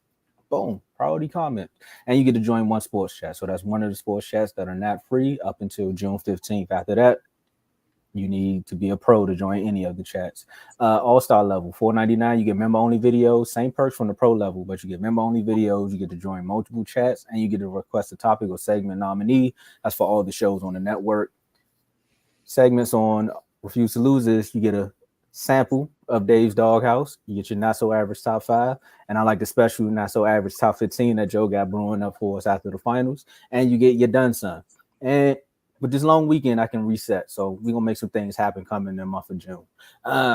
boom, priority comment. And you get to join one sports chat. So that's one of the sports chats that are not free up until June 15th. After that, you need to be a pro to join any of the chats. All-star level, $4.99. You get member-only videos. Same perks from the pro level, but you get member-only videos. You get to join multiple chats, and you get to request a topic or segment nominee. That's for all the shows on the network. Segments on Refuse to Lose This, you get a sample of Dave's Doghouse. You get your not-so-average top 5. And I like the special not-so-average top 15 that Joe got brewing up for us after the finals. And you get your done son. And with this long weekend, I can reset. So we're going to make some things happen coming in the month of June.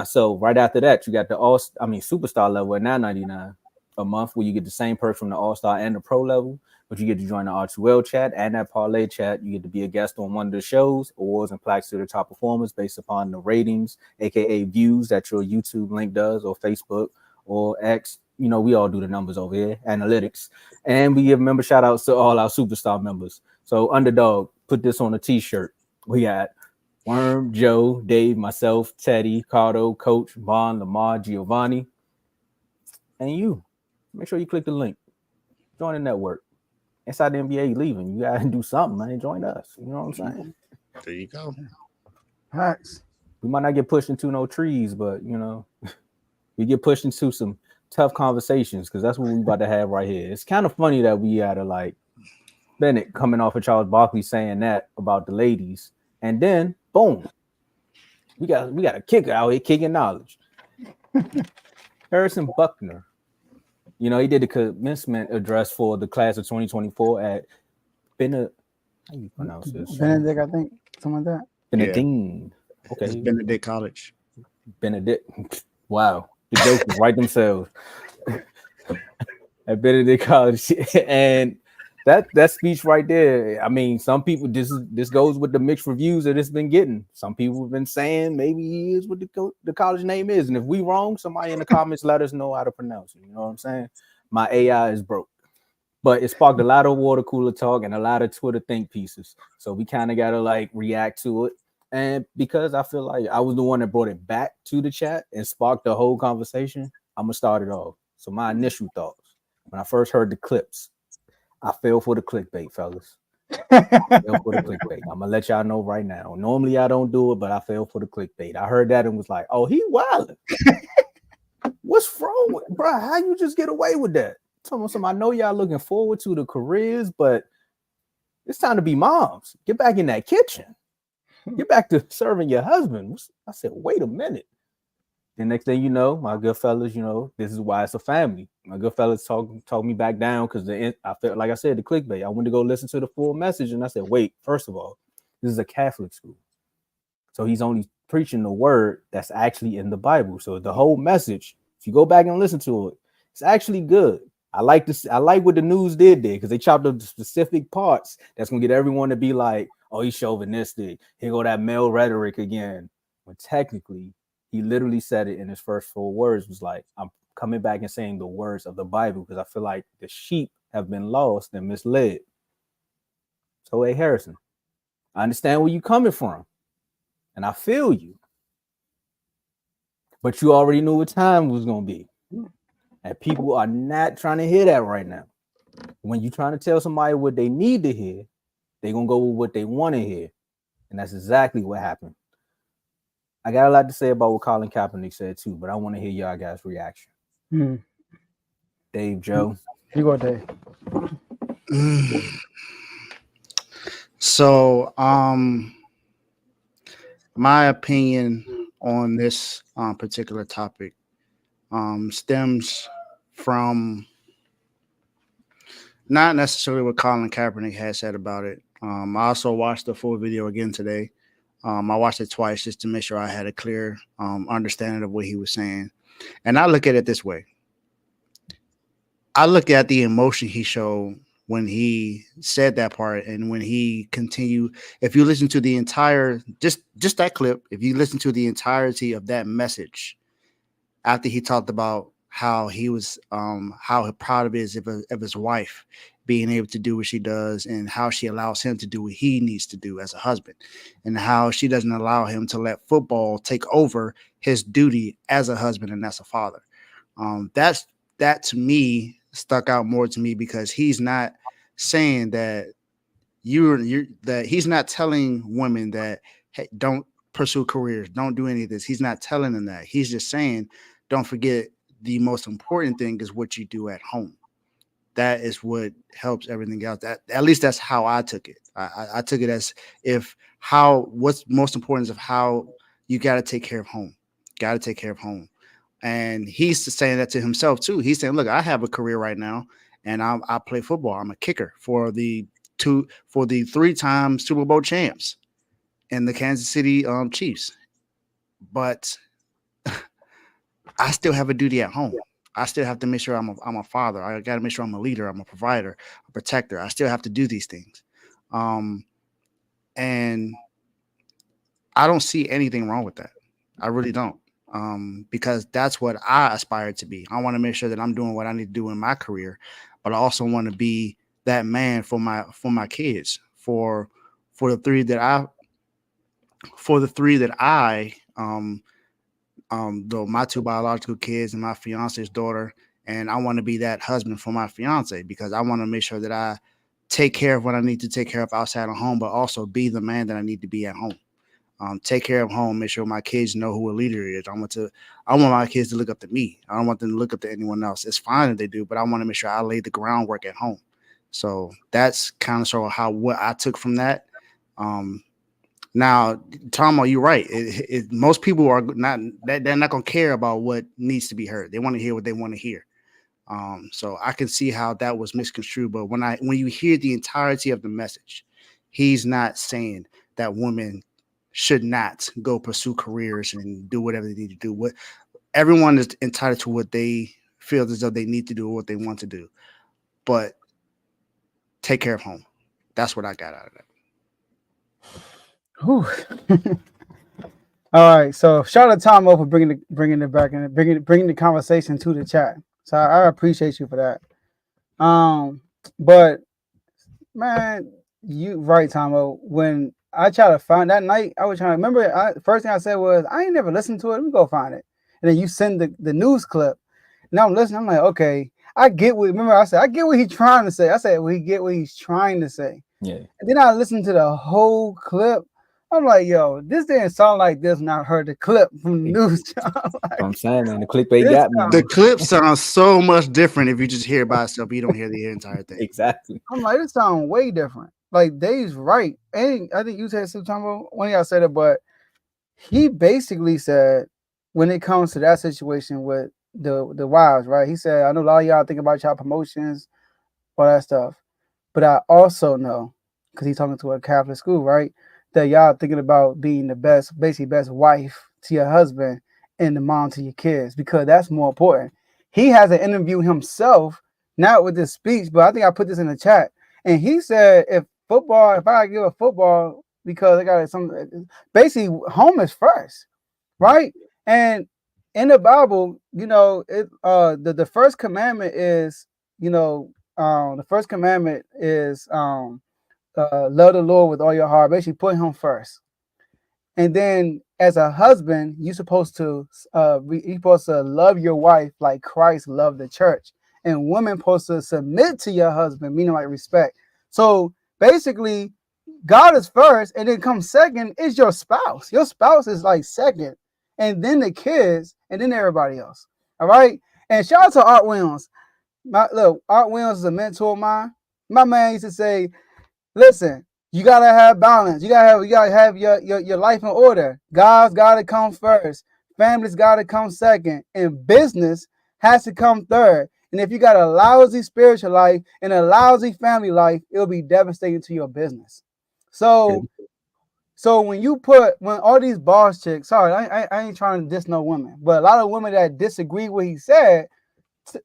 So right after that, you got the superstar level at $9.99 a month, where you get the same perks from the all-star and the pro level, but you get to join the R2L chat and that parlay chat. You get to be a guest on one of the shows, awards and plaques to the top performers based upon the ratings, aka views that your YouTube link does, or Facebook or X. We all do the numbers over here, analytics. And we give member shout outs to all our superstar members. So Underdog, put this on a t-shirt. We got Worm, Joe, Dave, myself, Teddy, Cardo, Coach, Vaughn, Lamar, Giovanni, and you. Make sure you click the link. Join the network. Inside the NBA leaving, you gotta do something, man. Join us. You know what I'm saying? There you go. Facts. We might not get pushed into no trees, but we get pushed into some tough conversations, because that's what we about to have right here. It's kind of funny that we had Bennett coming off of Charles Barkley saying that about the ladies, and then boom, we got a kicker out here kicking knowledge. Harrison Buckner, he did the commencement address for the class of 2024 at how you pronounce this? Benedict, I think, something like that. Benedictine. Okay, it's Benedict College. Benedict. Wow, the jokes write themselves. At Benedict College, and that speech right there. Some people, this goes with the mixed reviews that it's been getting. Some people have been saying maybe he is what the college name is, and if we wrong, somebody in the comments let us know how to pronounce it. You know what I'm saying? My AI is broke, but it sparked a lot of water cooler talk and a lot of Twitter think pieces. So we kind of gotta react to it. And because I feel like I was the one that brought it back to the chat and sparked the whole conversation, I'm gonna start it off. So my initial thoughts when I first heard the clips, I fell for the clickbait, fellas. I fell for the clickbait. I'm gonna let y'all know right now. Normally I don't do it, but I fell for the clickbait. I heard that and was like, "Oh, he wildin'. What's wrong with bro? How you just get away with that?" I know y'all looking forward to the careers, but it's time to be moms. Get back in that kitchen. Get back to serving your husband. I said, wait a minute. The next thing you know, my good fellas, this is why it's a family. My good fellas talk me back down because I felt like I said the clickbait. I went to go listen to the full message and I said, wait, first of all, this is a Catholic school. So he's only preaching the word that's actually in the Bible. So the whole message, if you go back and listen to it, it's actually good. I like this. I like what the news did there because they chopped up the specific parts that's gonna get everyone to be like, "Oh, he's chauvinistic. Here go that male rhetoric again." When technically, he literally said it in his first 4 words. Was like, "I'm coming back and saying the words of the Bible because I feel like the sheep have been lost and misled." So, hey, Harrison, I understand where you're coming from, and I feel you, but you already knew what time was gonna be. And people are not trying to hear that right now. When you're trying to tell somebody what they need to hear, they're going to go with what they want to hear. And that's exactly what happened. I got a lot to say about what Colin Kaepernick said too, but I want to hear y'all guys' reaction. Dave, Joe. You go, Dave. So, my opinion on this particular topic stems from not necessarily what Colin Kaepernick has said about it. I also watched the full video again today. I watched it twice just to make sure I had a clear understanding of what he was saying. And I look at it this way. I look at the emotion he showed when he said that part and when he continued. If you listen to the entire, just that clip, if you listen to the entirety of that message, after he talked about how he was, how proud of his wife being able to do what she does and how she allows him to do what he needs to do as a husband and how she doesn't allow him to let football take over his duty as a husband and as a father. That to me stuck out more to me because he's not saying that that he's not telling women that, hey, don't pursue careers, don't do any of this. He's not telling them that. He's just saying, don't forget the most important thing is what you do at home. That is what helps everything else. That at least that's how I took it. I took it as what's most important is how you got to take care of home. Got to take care of home. And he's saying that to himself too. He's saying, look, I have a career right now and I play football. I'm a kicker for the 3-time Super Bowl champs and the Kansas City Chiefs. But I still have a duty at home. I still have to make sure I'm a father. I got to make sure I'm a leader. I'm a provider, a protector. I still have to do these things. And I don't see anything wrong with that. I really don't. Because that's what I aspire to be. I want to make sure that I'm doing what I need to do in my career, but I also want to be that man for my kids, for the three that I my 2 biological kids and my fiance's daughter, and I want to be that husband for my fiance because I want to make sure that I take care of what I need to take care of outside of home, but also be the man that I need to be at home. Take care of home, make sure my kids know who a leader is. I want my kids to look up to me. I don't want them to look up to anyone else. It's fine if they do, but I want to make sure I lay the groundwork at home. So that's kind of sort of what I took from that. Now, Tomo, you're right. Most people are not, they're not going to care about what needs to be heard. They want to hear what they want to hear. So I can see how that was misconstrued. But when you hear the entirety of the message, he's not saying that women should not go pursue careers and do whatever they need to do. Everyone is entitled to what they feel as though they need to do or what they want to do. But take care of home. That's what I got out of that. All right, so shout out to Tomo for bringing it back and bringing the conversation to the chat. So I appreciate you for that. But man, you right, Tomo. When I tried to find that night. I was trying to remember. First thing I said was, I ain't never listened to it. Let me go find it. And then you send the news clip. Now I'm listening. I'm like, okay, I get what. Remember, I said I get what he's trying to say. I said we get what he's trying to say. Yeah. And then I listened to the whole clip. I'm like, yo, this didn't sound like this when I heard the clip from the news channel. I'm saying, man, the clickbait This got me. The clip sounds so much different if you just hear it by itself. You don't hear the entire thing. Exactly. I'm like, this sounds way different. Like Dave's right. And I think you said something when y'all said it, but he basically said when it comes to that situation with the wives, right? He said, I know a lot of y'all think about y'all promotions, all that stuff. But I also know, because he's talking to a Catholic school, right? That y'all thinking about being the best, basically best wife to your husband and the mom to your kids, because that's more important. He has an interview himself, not with this speech, but I think I put this in the chat. And he said, if I give a football, because I got some, basically home is first, right? And in the Bible, you know, the first commandment is, you know, the first commandment is love the Lord with all your heart. Basically, put him first. And then, as a husband, you're supposed to love your wife like Christ loved the church. And women supposed to submit to your husband, meaning like respect. So basically, God is first, and then comes second is your spouse. Your spouse is like second, and then the kids, and then everybody else. All right. And shout out to Art Williams. Art Williams is a mentor of mine. My man used to say, listen, you gotta have balance. You gotta have your life in order. God's gotta come first. Family's gotta come second. And business has to come third. And if you got a lousy spiritual life and a lousy family life, it'll be devastating to your business. So when all these boss chicks, sorry, I ain't trying to diss no women, but a lot of women that disagree with what he said,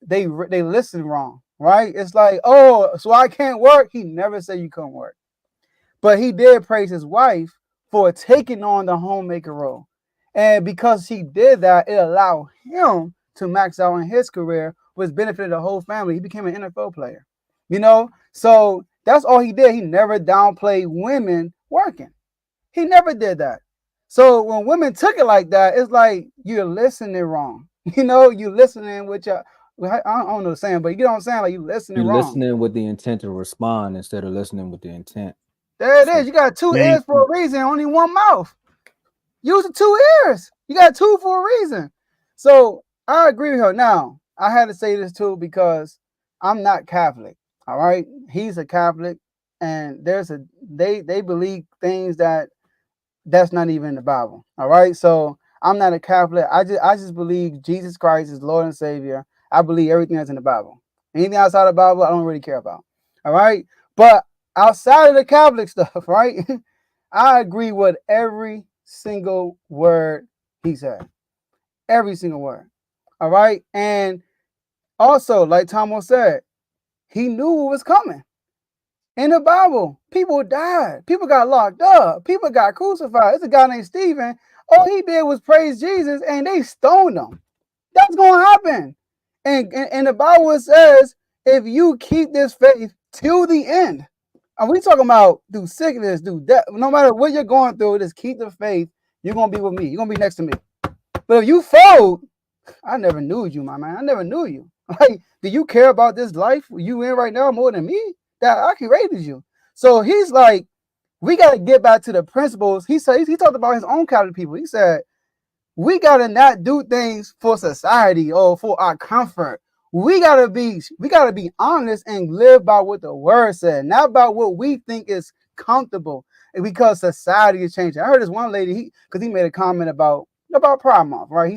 they listen wrong, right? It's like, oh, so I can't work. He never said you couldn't work. But he did praise his wife for taking on the homemaker role. And because he did that, it allowed him to max out in his career, which benefited the whole family. He became an NFL player, you know? So that's all he did. He never downplayed women working. He never did that. So when women took it like that, it's like you're listening wrong. You know, you listening with your, I don't know the saying, but you get what I'm saying? Like you listening wrong. Listening with the intent to respond instead of listening with the intent. There it is. You got two ears for a reason, only one mouth. Use the 2 ears. You got 2 for a reason. So I agree with her. Now, I had to say this too because I'm not Catholic. All right. He's a Catholic, and they believe things that's not even in the Bible. All right. So I'm not a Catholic. I just believe Jesus Christ is Lord and Savior. I believe everything that's in the Bible. Anything outside of the Bible, I don't really care about. All right. But outside of the Catholic stuff, right? I agree with every single word he said. Every single word. All right. And also, like Tomo said, he knew what was coming. In the Bible, people died. People got locked up. People got crucified. It's a guy named Stephen. All he did was praise Jesus, and they stoned him. That's going to happen. And the Bible says, if you keep this faith till the end, and we talking about through sickness, through death, no matter what you're going through, just keep the faith. You're going to be with me. You're going to be next to me. But if you fold, I never knew you, my man. I never knew you. Like, do you care about this life you in right now more than me? That I created you. So he's like, we got to get back to the principles. He talked about his own kind of people. He said, we got to not do things for society or for our comfort. We gotta be honest and live by what the word said, not about what we think is comfortable. And because society is changing. I heard this one lady, because he made a comment about Pride Month, right? He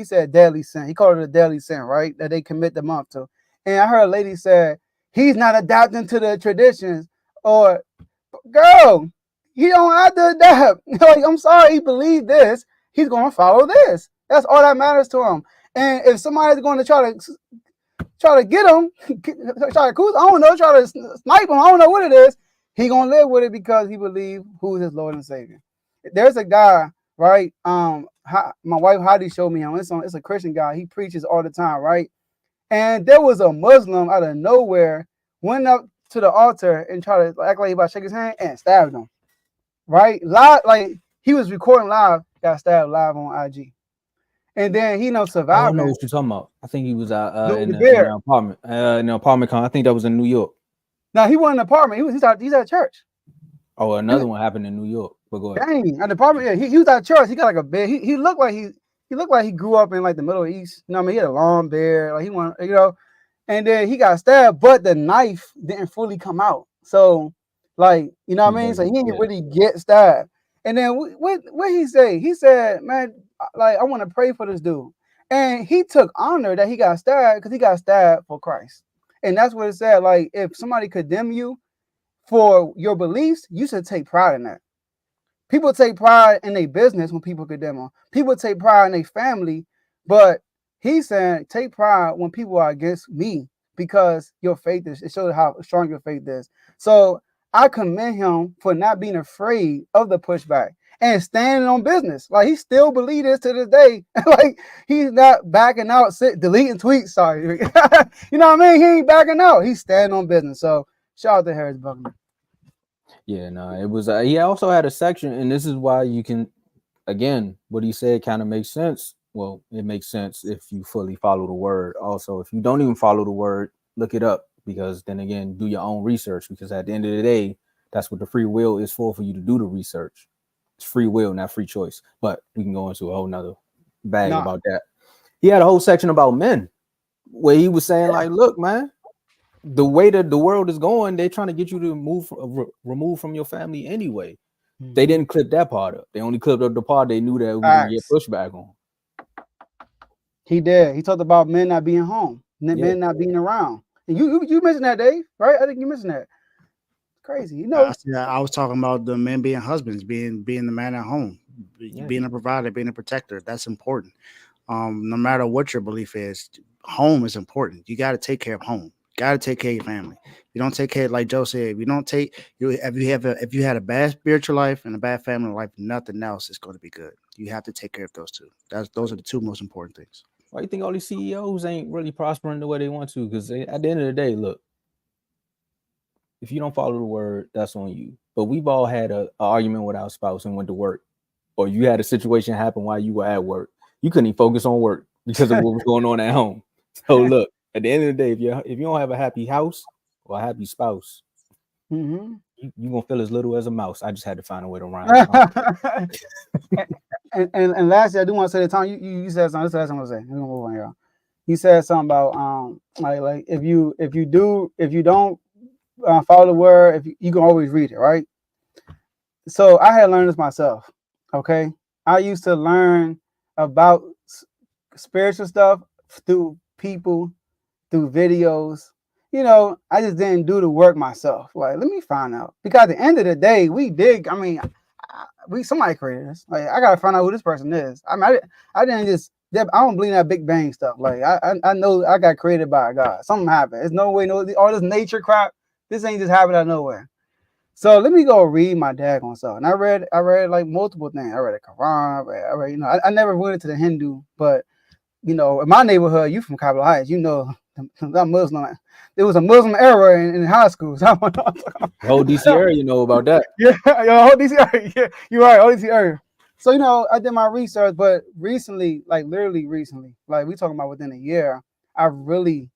said deadly sin. He called it a deadly sin, right? That they commit the month to. And I heard a lady said, he's not adapting to the traditions. Or, girl, he don't have to adapt. Like, I'm sorry, he believed this. He's going to follow this. That's all that matters to him. And if somebody's going to try to get him, try to cruise, I don't know, try to snipe him, I don't know what it is, he going to live with it because he believes who's his Lord and Savior. There's a guy, right? My wife Heidi showed me him. It's a Christian guy. He preaches all the time, right? And there was a Muslim out of nowhere, went up to the altar and tried to act like he about to shake his hand and stabbed him. right? Live, like he was recording live, got stabbed live on IG, and then he Oh, I surviving. know what you're talking about. I think he was out Dude, in the the bear. apartment, in the apartment con. I think that was in New York. Now he wasn't in an apartment. He's at church. Oh, another one happened in New York. But go ahead. Dang, at the apartment. Yeah, he was at church. He got like a beard. He looked like he grew up in like the Middle East. You know what I mean? He had a long beard. Like he went, you know. And then he got stabbed, but the knife didn't fully come out. So, like, you know what I mean? So he didn't really get stabbed. And then what he say? He said, "Man, like I want to pray for this dude." And he took honor that he got stabbed because he got stabbed for Christ. And that's what it said. Like, if somebody condemn you for your beliefs, you should take pride in that. People take pride in their business when people condemn them. People take pride in their family, but he's saying take pride when people are against me because your faith is, it shows how strong your faith is. So I commend him for not being afraid of the pushback and standing on business. Like he still believes this to this day. Like he's not backing out, deleting tweets. Sorry, you know what I mean? He ain't backing out. He's standing on business. So shout out to Harris Buckner. Yeah, no, it was. He also had a section, and this is why you can, again, what he said kind of makes sense. Well, it makes sense if you fully follow the word. Also, if you don't even follow the word, look it up because then again, do your own research because at the end of the day, that's what the free will is for you to do the research. It's free will, not free choice. But we can go into a whole nother bag about that. He had a whole section about men where he was saying like, look, man, the way that the world is going, they're trying to get you to remove from your family anyway. Mm-hmm. They didn't clip that part up. They only clipped up the part they knew that we were going to get pushback on. He did. He talked about men not being home, men not being around. And you mentioned that, Dave, right? I think you mentioned that. It's crazy. You know, I was talking about the men being husbands, being the man at home, being a provider, being a protector. That's important. No matter what your belief is, home is important. You got to take care of home. Got to take care of your family. You don't take care, like Joe said. If you don't take if you had a bad spiritual life and a bad family life, nothing else is going to be good. You have to take care of those two. Those are the two most important things. Why do you think all these CEOs ain't really prospering the way they want to? Because at the end of the day, look, if you don't follow the word, that's on you. But we've all had an argument with our spouse and went to work, or you had a situation happen while you were at work. You couldn't even focus on work because of what was going on at home. So look. At the end of the day, if you don't have a happy house or a happy spouse, you're gonna feel as little as a mouse. I just had to find a way to rhyme. and lastly, I do want to say the time you said something. This is the last thing I'm gonna say. We're gonna move on, y'all. You said something about like if you don't follow the word, you can always read it, right? So I had learned this myself. Okay, I used to learn about spiritual stuff through people. Through videos, you know, I just didn't do the work myself. Like, let me find out because at the end of the day, somebody created this. Like, I gotta find out who this person is. I mean, I don't believe in that Big Bang stuff. Like, I know I got created by God. Something happened. There's no way, all this nature crap. This ain't just happened out of nowhere. So let me go read my daggone stuff. And I read like multiple things. I read the Quran. I read, you know, I never went into the Hindu, but you know, in my neighborhood, you from Capitol Heights, you know. I'm Muslim. There was a Muslim era in high school. So the whole DC area, you know about that. Yeah, whole DC area. Yeah, you're right, whole DC area. So, you know, I did my research, but recently, like literally recently, like we talking about within a year, I really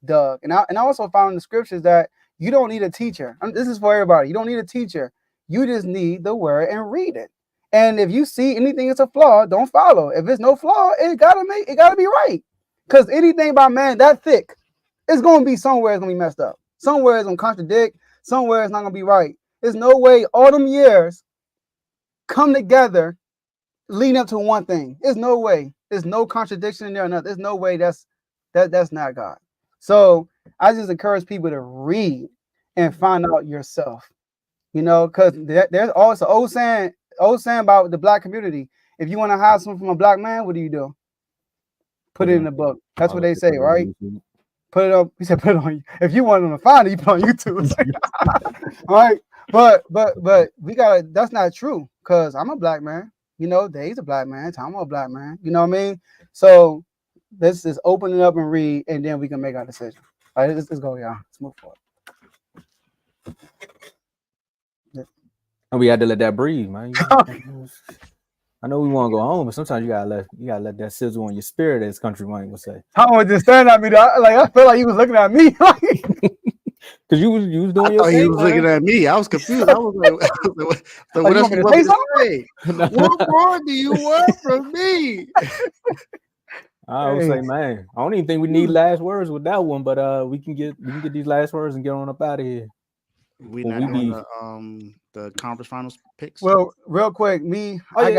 dug. And I also found in the scriptures that you don't need a teacher. This is for everybody. You don't need a teacher. You just need the word and read it. And if you see anything that's a flaw, don't follow. If it's no flaw, it gotta be right. Because anything by man that thick, it's gonna be somewhere it's gonna be messed up. Somewhere it's gonna contradict, somewhere it's not gonna be right. There's no way all them years come together leading up to one thing. There's no way. There's no contradiction in there or nothing. There's no way that's not God. So I just encourage people to read and find out yourself. You know, because there's also old saying about the black community. If you want to hide something from a black man, what do? Put it in the book. That's what they say, right? Put it up. He said, put it on. If you want them to find it, you put it on YouTube. Right? But we gotta. That's not true. Cause I'm a black man. You know, Dave's a black man. Tomo a black man. You know what I mean? So let's just open it up and read, and then we can make our decision. All right, let's go, y'all. Let's move forward. And we had to let that breathe, man. I know we want to go home, but sometimes you gotta let that sizzle on your spirit, as country money would say. Tomo was just staring at me. Like I felt like he was looking at me. Because you was doing I your thought thing. he was looking at me. I was confused. I was like, what else you want me to say? What more do you want from me? I would say, man, I don't even think we need last words with that one, but we can get these last words and get on up out of here. We not doing the conference finals picks. Well, real quick, I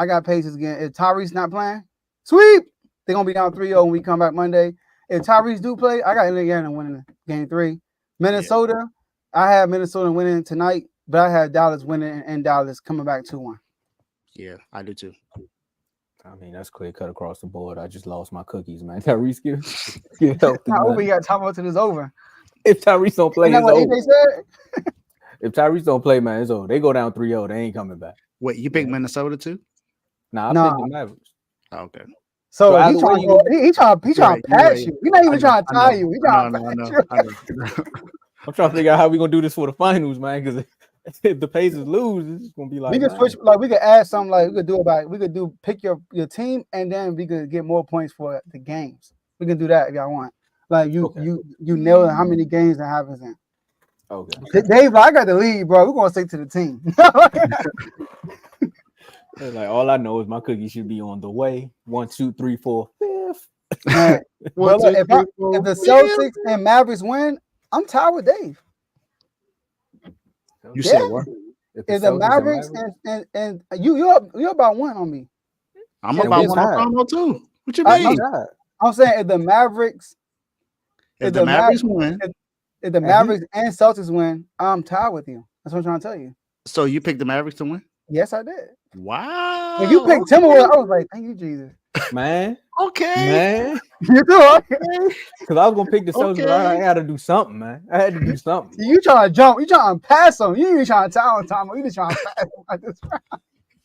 got Pacers again. If Tyrese not playing, sweep. They're gonna be down 3-0 when we come back Monday. If Tyrese do play, I got Indiana winning game 3. Minnesota, I have Minnesota winning tonight, but I have Dallas winning and Dallas coming back 2-1. Yeah, I do too. I mean, that's clear cut across the board. I just lost my cookies, man. Tyrese get healthy. We got Tomo till it's over. If Tyrese don't play, it's over. Said? If Tyrese don't play, man, it's over. They go down 3-0. They ain't coming back. Wait, you picked Minnesota too? Nah, I picked the Mavericks. Oh, okay. So he trying to pass you. He's not even trying to tie you. He trying to pass you. I'm trying to figure out how we gonna do this for the finals, man. Because if the Pacers lose, it's gonna be like we can switch. Like we could add something. Like we could do pick your team, and then we could get more points for the games. We can do that if y'all want. Like you nail how many games that happens in. Okay. Dave, I got the lead, bro. We're gonna stick to the team. Like all I know is my cookie should be on the way. 1, 2, 3, 4, 5th. Right. Well, if the Celtics and Mavericks win, I'm tied with Dave. You said what? If the Mavericks and you're about 1 on me. I'm about 1 on too. What you mean? I'm saying if the Mavericks win. If the Mavericks and Celtics win, I'm tied with you. That's what I'm trying to tell you. So you picked the Mavericks to win? Yes, I did. Wow. When you picked Timberwolves, I was like, thank you, Jesus. Man. Okay. Man. You do, okay. Because I was going to pick the Celtics, but I had to do something, man. I had to do something. You trying to jump. You trying to pass them. You ain't trying to tie on time. You just trying to pass them like this.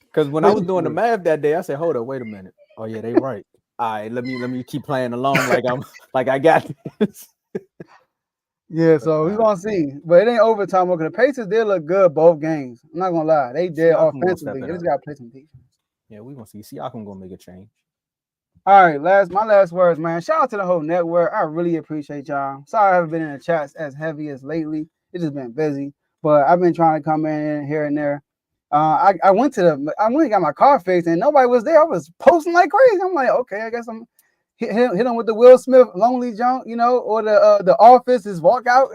Because when I was doing the math that day, I said, hold up, wait a minute. Oh, yeah, they right. All right, let me keep playing along like I got this. Yeah, so we're gonna see. But it ain't overtime. Okay, the Pacers did look good both games. I'm not gonna lie. They did offensively. They just gotta play some defense. Yeah, we're gonna see. Siakam gonna make a change. All right, my last words, man. Shout out to the whole network. I really appreciate y'all. Sorry I haven't been in the chats as heavy as lately. It's just been busy. But I've been trying to come in here and there. I went and got my car fixed and nobody was there. I was posting like crazy. I'm like, okay, I guess I'm hit him with the Will Smith lonely junk, or the Office is walkout,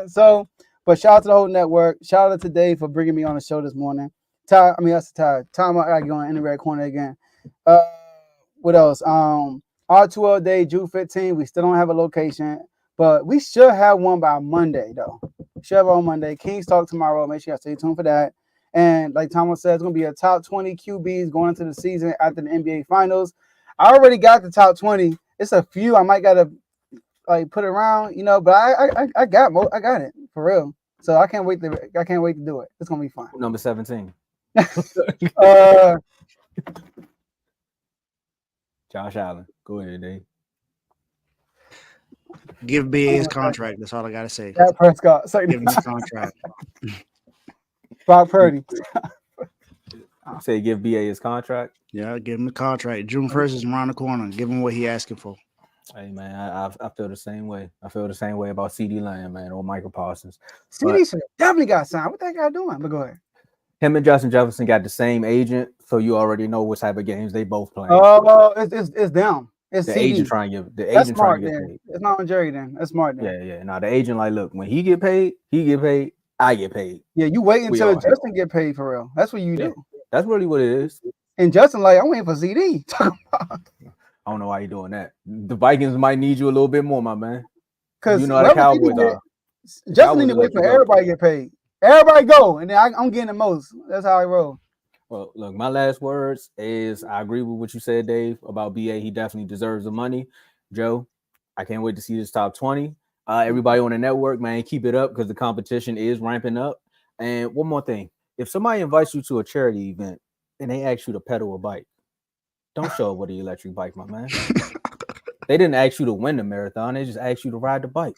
So, but shout out to the whole network. Shout out to Dave for bringing me on the show this morning. That's Ty. Tom, I gotta go in the red corner again. What else? R2L Day, June 15. We still don't have a location, but we should have one by Monday, though. We should have on Monday. Kings Talk tomorrow. Make sure you stay tuned for that. And like Thomas said, it's gonna be a top 20 QBs going into the season after the NBA Finals. I already got the top 20. It's a few I might gotta put around, but I got it for real. So I can't wait to do it. It's gonna be fun. Number 17. Josh Allen. Go ahead, Dave. Give BA his contract. That's all I gotta say. That Prescott. Give him his contract. Brock Purdy. I say give BA his contract. Yeah, give him the contract. June 1st is around the corner. Give him what he asking for. Hey man, I feel the same way. I feel the same way about CD Lamb, man, or Michael Parsons. CD definitely got signed. What that guy doing? But go ahead. Him and Justin Jefferson got the same agent, so you already know what type of games they both playing. Oh, it's them. It's the CD. Agent trying to get That's smart, get then. paid. It's not on Jerry then. That's smart then. Yeah. Now the agent like, look, when he get paid, I get paid. Yeah, you wait until Justin get paid for real. That's what you do. That's really what it is. And Justin like, I'm waiting for CD. I don't know why you're doing that. The Vikings might need you a little bit more, my man. Because you know how the Cowboys are. Justin need to wait for everybody to get paid. Everybody go, and then I'm getting the most. That's how I roll. Well, look, my last words is I agree with what you said, Dave, about BA. He definitely deserves the money. Joe, I can't wait to see this top 20. Everybody on the network, man, keep it up because the competition is ramping up. And one more thing. If somebody invites you to a charity event and they ask you to pedal a bike, don't show up with an electric bike, my man. They didn't ask you to win the marathon. They just asked you to ride the bike.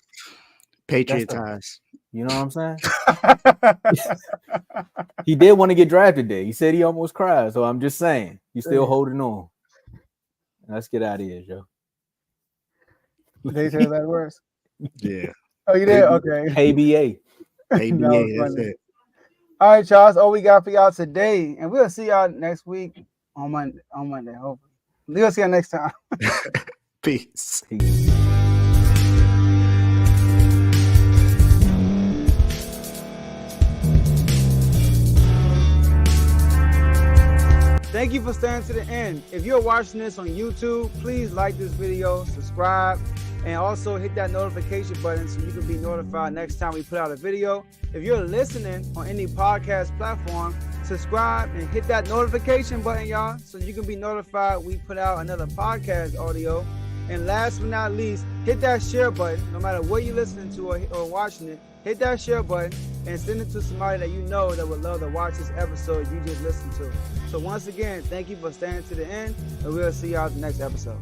Patriot ties. You know what I'm saying? He did want to get drafted there. He said he almost cried. So I'm just saying, he's still holding on. Let's get out of here, Joe. They say that worse. Yeah. Oh, you there? Okay. ABA. ABA, that's it. All right, y'all. That's all we got for y'all today. And we'll see y'all next week on Monday, hopefully. We'll see y'all next time. Peace. Thank you for staying to the end. If you're watching this on YouTube, please like this video, subscribe, and also hit that notification button so you can be notified next time we put out a video. If you're listening on any podcast platform, subscribe and hit that notification button, y'all, so you can be notified we put out another podcast audio. And last but not least, hit that share button. No matter what you're listening to or watching it, hit that share button and send it to somebody that you know that would love to watch this episode you just listened to. So once again, thank you for staying to the end, and we'll see y'all at the next episode.